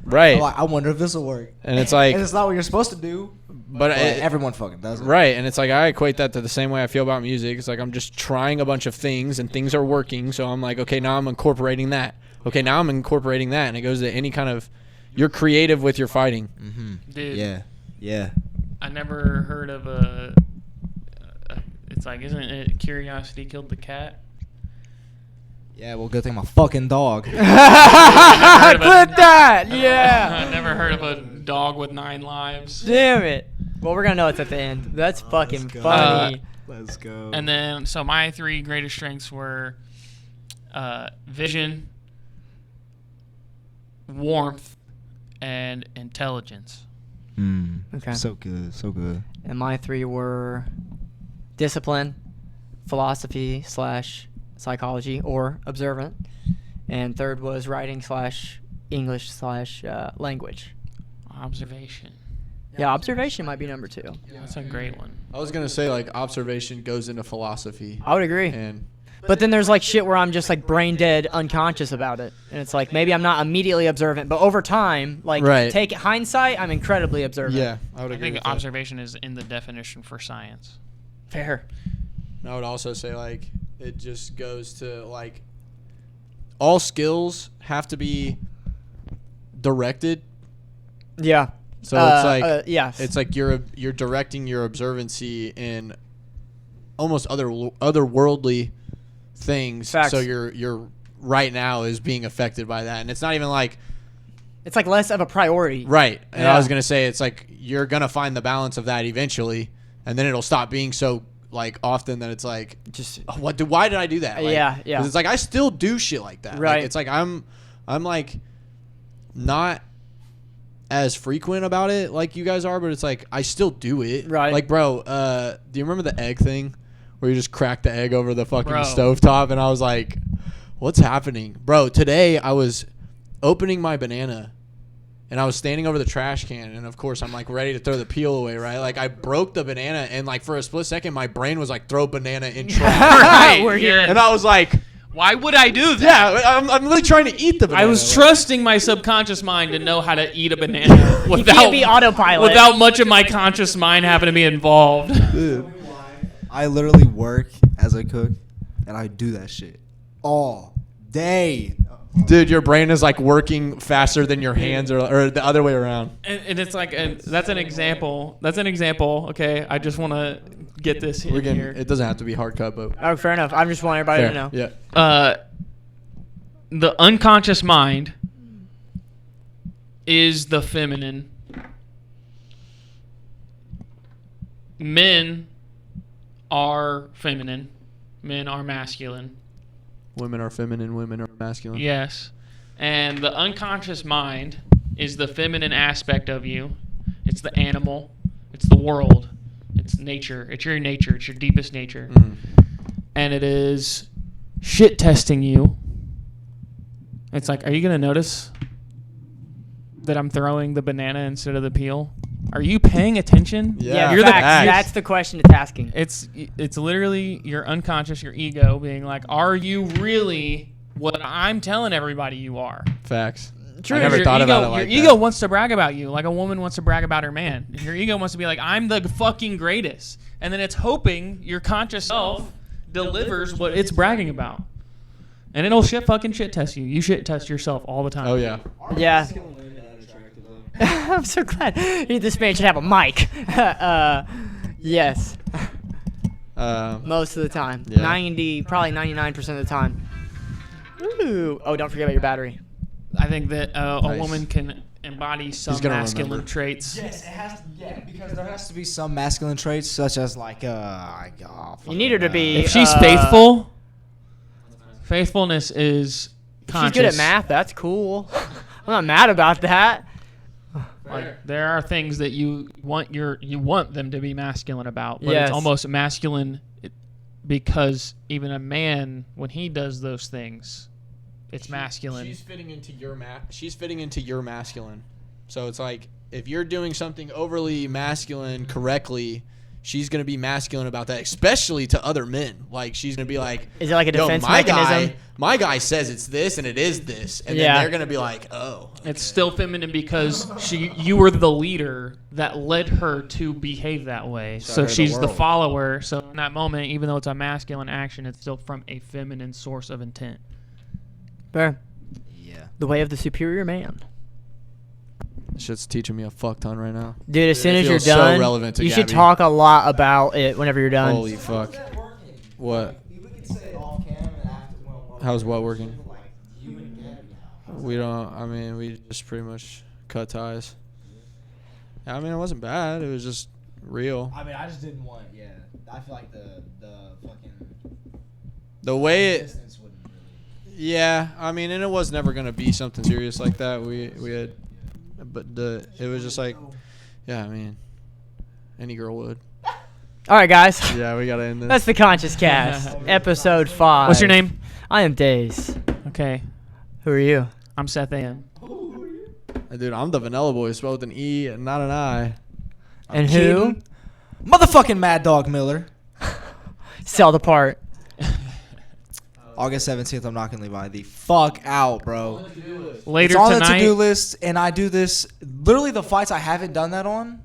Right. I'm like, I wonder if this will work. And it's like, and it's not what you're supposed to do. but Everyone fucking does it. right. And it's like, I equate that to the same way I feel about music. It's like, I'm just trying a bunch of things and things are working. So I'm like, okay, now I'm incorporating that. Okay, now I'm incorporating that. And it goes to any kind of, you're creative with your fighting. Mm-hmm. Dude. Yeah. Yeah. I never heard of it's like, isn't it curiosity killed the cat? Yeah, well, good thing my fucking dog. Clip that. Yeah. I never heard of a dog with 9 lives. Damn it. Well, we're gonna know it's at the end. That's fucking go. funny. Let's go. And then, so my 3 greatest strengths were vision, warmth, and intelligence. Okay. So good. So good. And my 3 were discipline, philosophy / psychology or observant, and third was writing / English / language. Observation. Yeah, observation might be number 2. That's a great one. I was going to say, like, observation goes into philosophy. I would agree. And But then there's like shit where I'm just like brain dead, unconscious about it, and it's like maybe I'm not immediately observant, but over time, like Right. take hindsight, I'm incredibly observant. yeah, I would I agree think with that. observation is in the definition for science. Fair. I would also say, like, it just goes to, like, all skills have to be directed. Yeah. So it's like yes. it's like you're directing your observancy in almost otherworldly things. Facts. So your right now is being affected by that, and it's not even like it's like less of a priority. right. And Yeah. I was gonna say it's like you're gonna find the balance of that eventually, and then it'll stop being so like often that it's like Just oh, why did I do that? Like, Yeah, yeah. 'cause it's like I still do shit like that. Right. Like, it's like I'm like not as frequent about it like you guys are, but it's like I still do it. Right. Like, bro, do you remember the egg thing where you just cracked the egg over the fucking Bro. stovetop? And I was like, what's happening? Bro, today I was opening my banana and I was standing over the trash can, and of course I'm like ready to throw the peel away, right? Like I broke the banana, and like for a split second my brain was like throw banana in trash. Right. We're here. And I was like, Why would I do that? yeah, I'm really trying to eat the banana. I was trusting my subconscious mind to know how to eat a banana You without can't be autopilot. without much of my conscious mind having to be involved. I literally work as a cook, and I do that shit all day. Dude, your brain is like working faster than your hands, or the other way around. And it's like that's an example. That's an example. Okay, I just want to get this We're in getting. here. It doesn't have to be hard cut, but Oh, fair enough. I just want everybody fair. to know. Yeah. The unconscious mind is the feminine. Men are feminine. Men are masculine. Women are feminine. Women are masculine. Yes. And the unconscious mind is the feminine aspect of you. It's the animal. It's the world. It's nature. It's your nature. It's your deepest nature. Mhm. And it is shit testing you. It's like, are you going to notice that I'm throwing the banana instead of the peel? Are you paying attention? Yeah, You're the facts. That's the question it's asking. It's literally your unconscious, your ego being like, are you really what I'm telling everybody you are? Facts. True. I never Your thought ego, about it like your that. ego wants to brag about you like a woman wants to brag about her man. Your ego wants to be like, I'm the fucking greatest. And then it's hoping your conscious self delivers what it's bragging about. And it'll fucking shit test you. You shit test yourself all the time. Oh yeah. Yeah. I'm so glad. This man should have a mic. Yes. Most of the time. Yeah. 99% of the time. Ooh. Oh, don't forget about your battery. I think that a Nice. woman can embody some gonna masculine remember. traits. Yes, it has. Yeah, because there has to be some masculine traits, such as like You need her to be. If she's faithful, faithfulness is conscious. She's good at math. That's cool. I'm not mad about that. Like, there are things that you want them to be masculine about, but Yes. it's almost masculine because even a man, when he does those things, it's masculine. She's fitting into your masculine. So it's like if you're doing something overly masculine correctly, she's gonna be masculine about that, especially to other men. Like she's gonna be like, Is it like a "Yo, defense my mechanism? my guy says it's this and it is this," and Yeah. then they're gonna be like, "Oh." It's still feminine because you were the leader that led her to behave that way. Showed So her the she's the world. follower. So in that moment, even though it's a masculine action, it's still from a feminine source of intent. Fair. Yeah. The way of the superior man. This shit's teaching me a fuck ton right now. Dude, as soon it as you're feels so done, relevant to you should Gabby. talk a lot about it whenever you're done. Holy fuck. What? We could say it off cam and after. How's what working? Like you and Gabby now. We don't. I mean, we just pretty much cut ties. Yeah, I mean, it wasn't bad. It was just real. I mean, I just didn't want. Yeah, I feel like the fucking The way it. distance wouldn't really. Yeah, I mean, and it was never gonna be something serious like that. We had, but it was just like, yeah, I mean, any girl would. All right, guys. Yeah, we gotta end this. That's the Conscious Cast, episode 5. What's your name? I am Days. Okay, Who are you? I'm Seth A.M. Dude, I'm the Vanilla Boy, spelled with an E and not an I. And who? Keaton. Motherfucking Mad Dog Miller. Sell the part. August 17th, I'm knocking Levi the fuck out, bro. Later It's on the tonight. to-do list, and I do this. Literally, the fights I haven't done that on.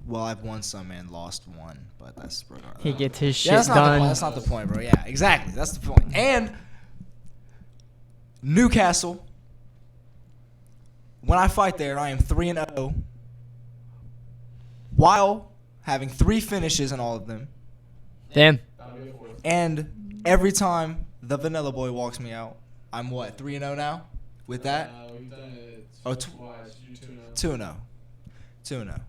Well, I've won some and lost one, but that's regardless. He gets his shit Yeah, that's not the done. point. That's not the point, bro. Yeah, exactly. That's the point. And Newcastle. When I fight there, I am 3-0, while having 3 finishes in all of them. Damn. And every time the Vanilla Boy walks me out, I'm what, 3-0 now? With that? We've done it Oh, twice. 2-0. 2-0.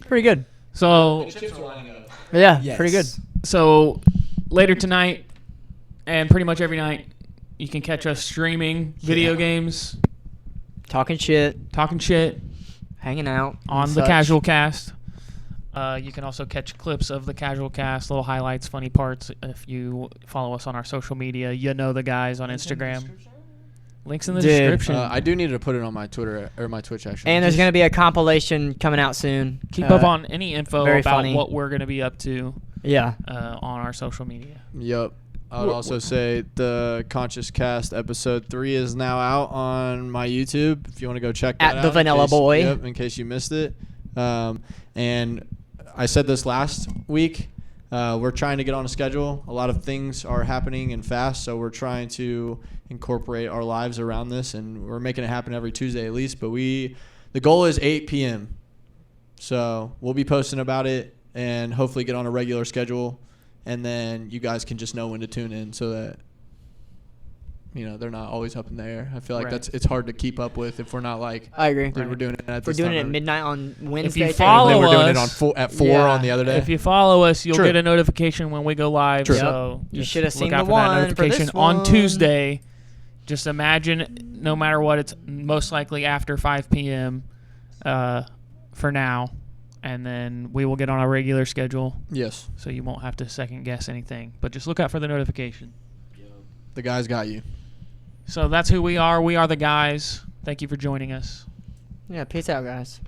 Pretty good. So Chips are lining up. Yeah, Yes. pretty good. So later tonight, and pretty much every night, you can catch us streaming video Yeah. games, Talking shit, talking shit hanging out. on and the such. Casual Cast. You can also catch clips of the Casual Cast, little highlights, funny parts. If you follow us on our social media, you know the guys on Instagram. Links in the Dude. description. I do need to put it on my Twitter or my Twitch actually. And there's going to be a compilation coming out soon. Keep up on any info very about funny. what we're going to be up to Yeah. on our social media. Yep. I would also say the Conscious Cast episode 3 is now out on my YouTube. If you want to go check that At out. the in Vanilla case- Boy. Yep, in case you missed it. And I said this last week. We're trying to get on a schedule. A lot of things are happening and fast, so we're trying to incorporate our lives around this, and we're making it happen every Tuesday at least. But the goal is 8 p.m. So we'll be posting about it and hopefully get on a regular schedule. And then you guys can just know when to tune in so that, they're not always up in the air. I feel like Right. it's hard to keep up with if we're not like, I agree. dude, we're doing it at We're this doing time it at every- midnight on Wednesday. If you And follow then we're doing it us- on at 4 Yeah. on the other day. If you follow us, you'll True. get a notification when we go live. True. So You just should have look seen out the for that one for notification this on one. Tuesday. Just imagine, no matter what, it's most likely after 5 p.m. For now, and then we will get on a regular schedule, Yes, so you won't have to second guess anything. But just look out for the notification. the guys got you. So that's who we are. We are the guys. Thank you for joining us. Yeah, peace out, guys.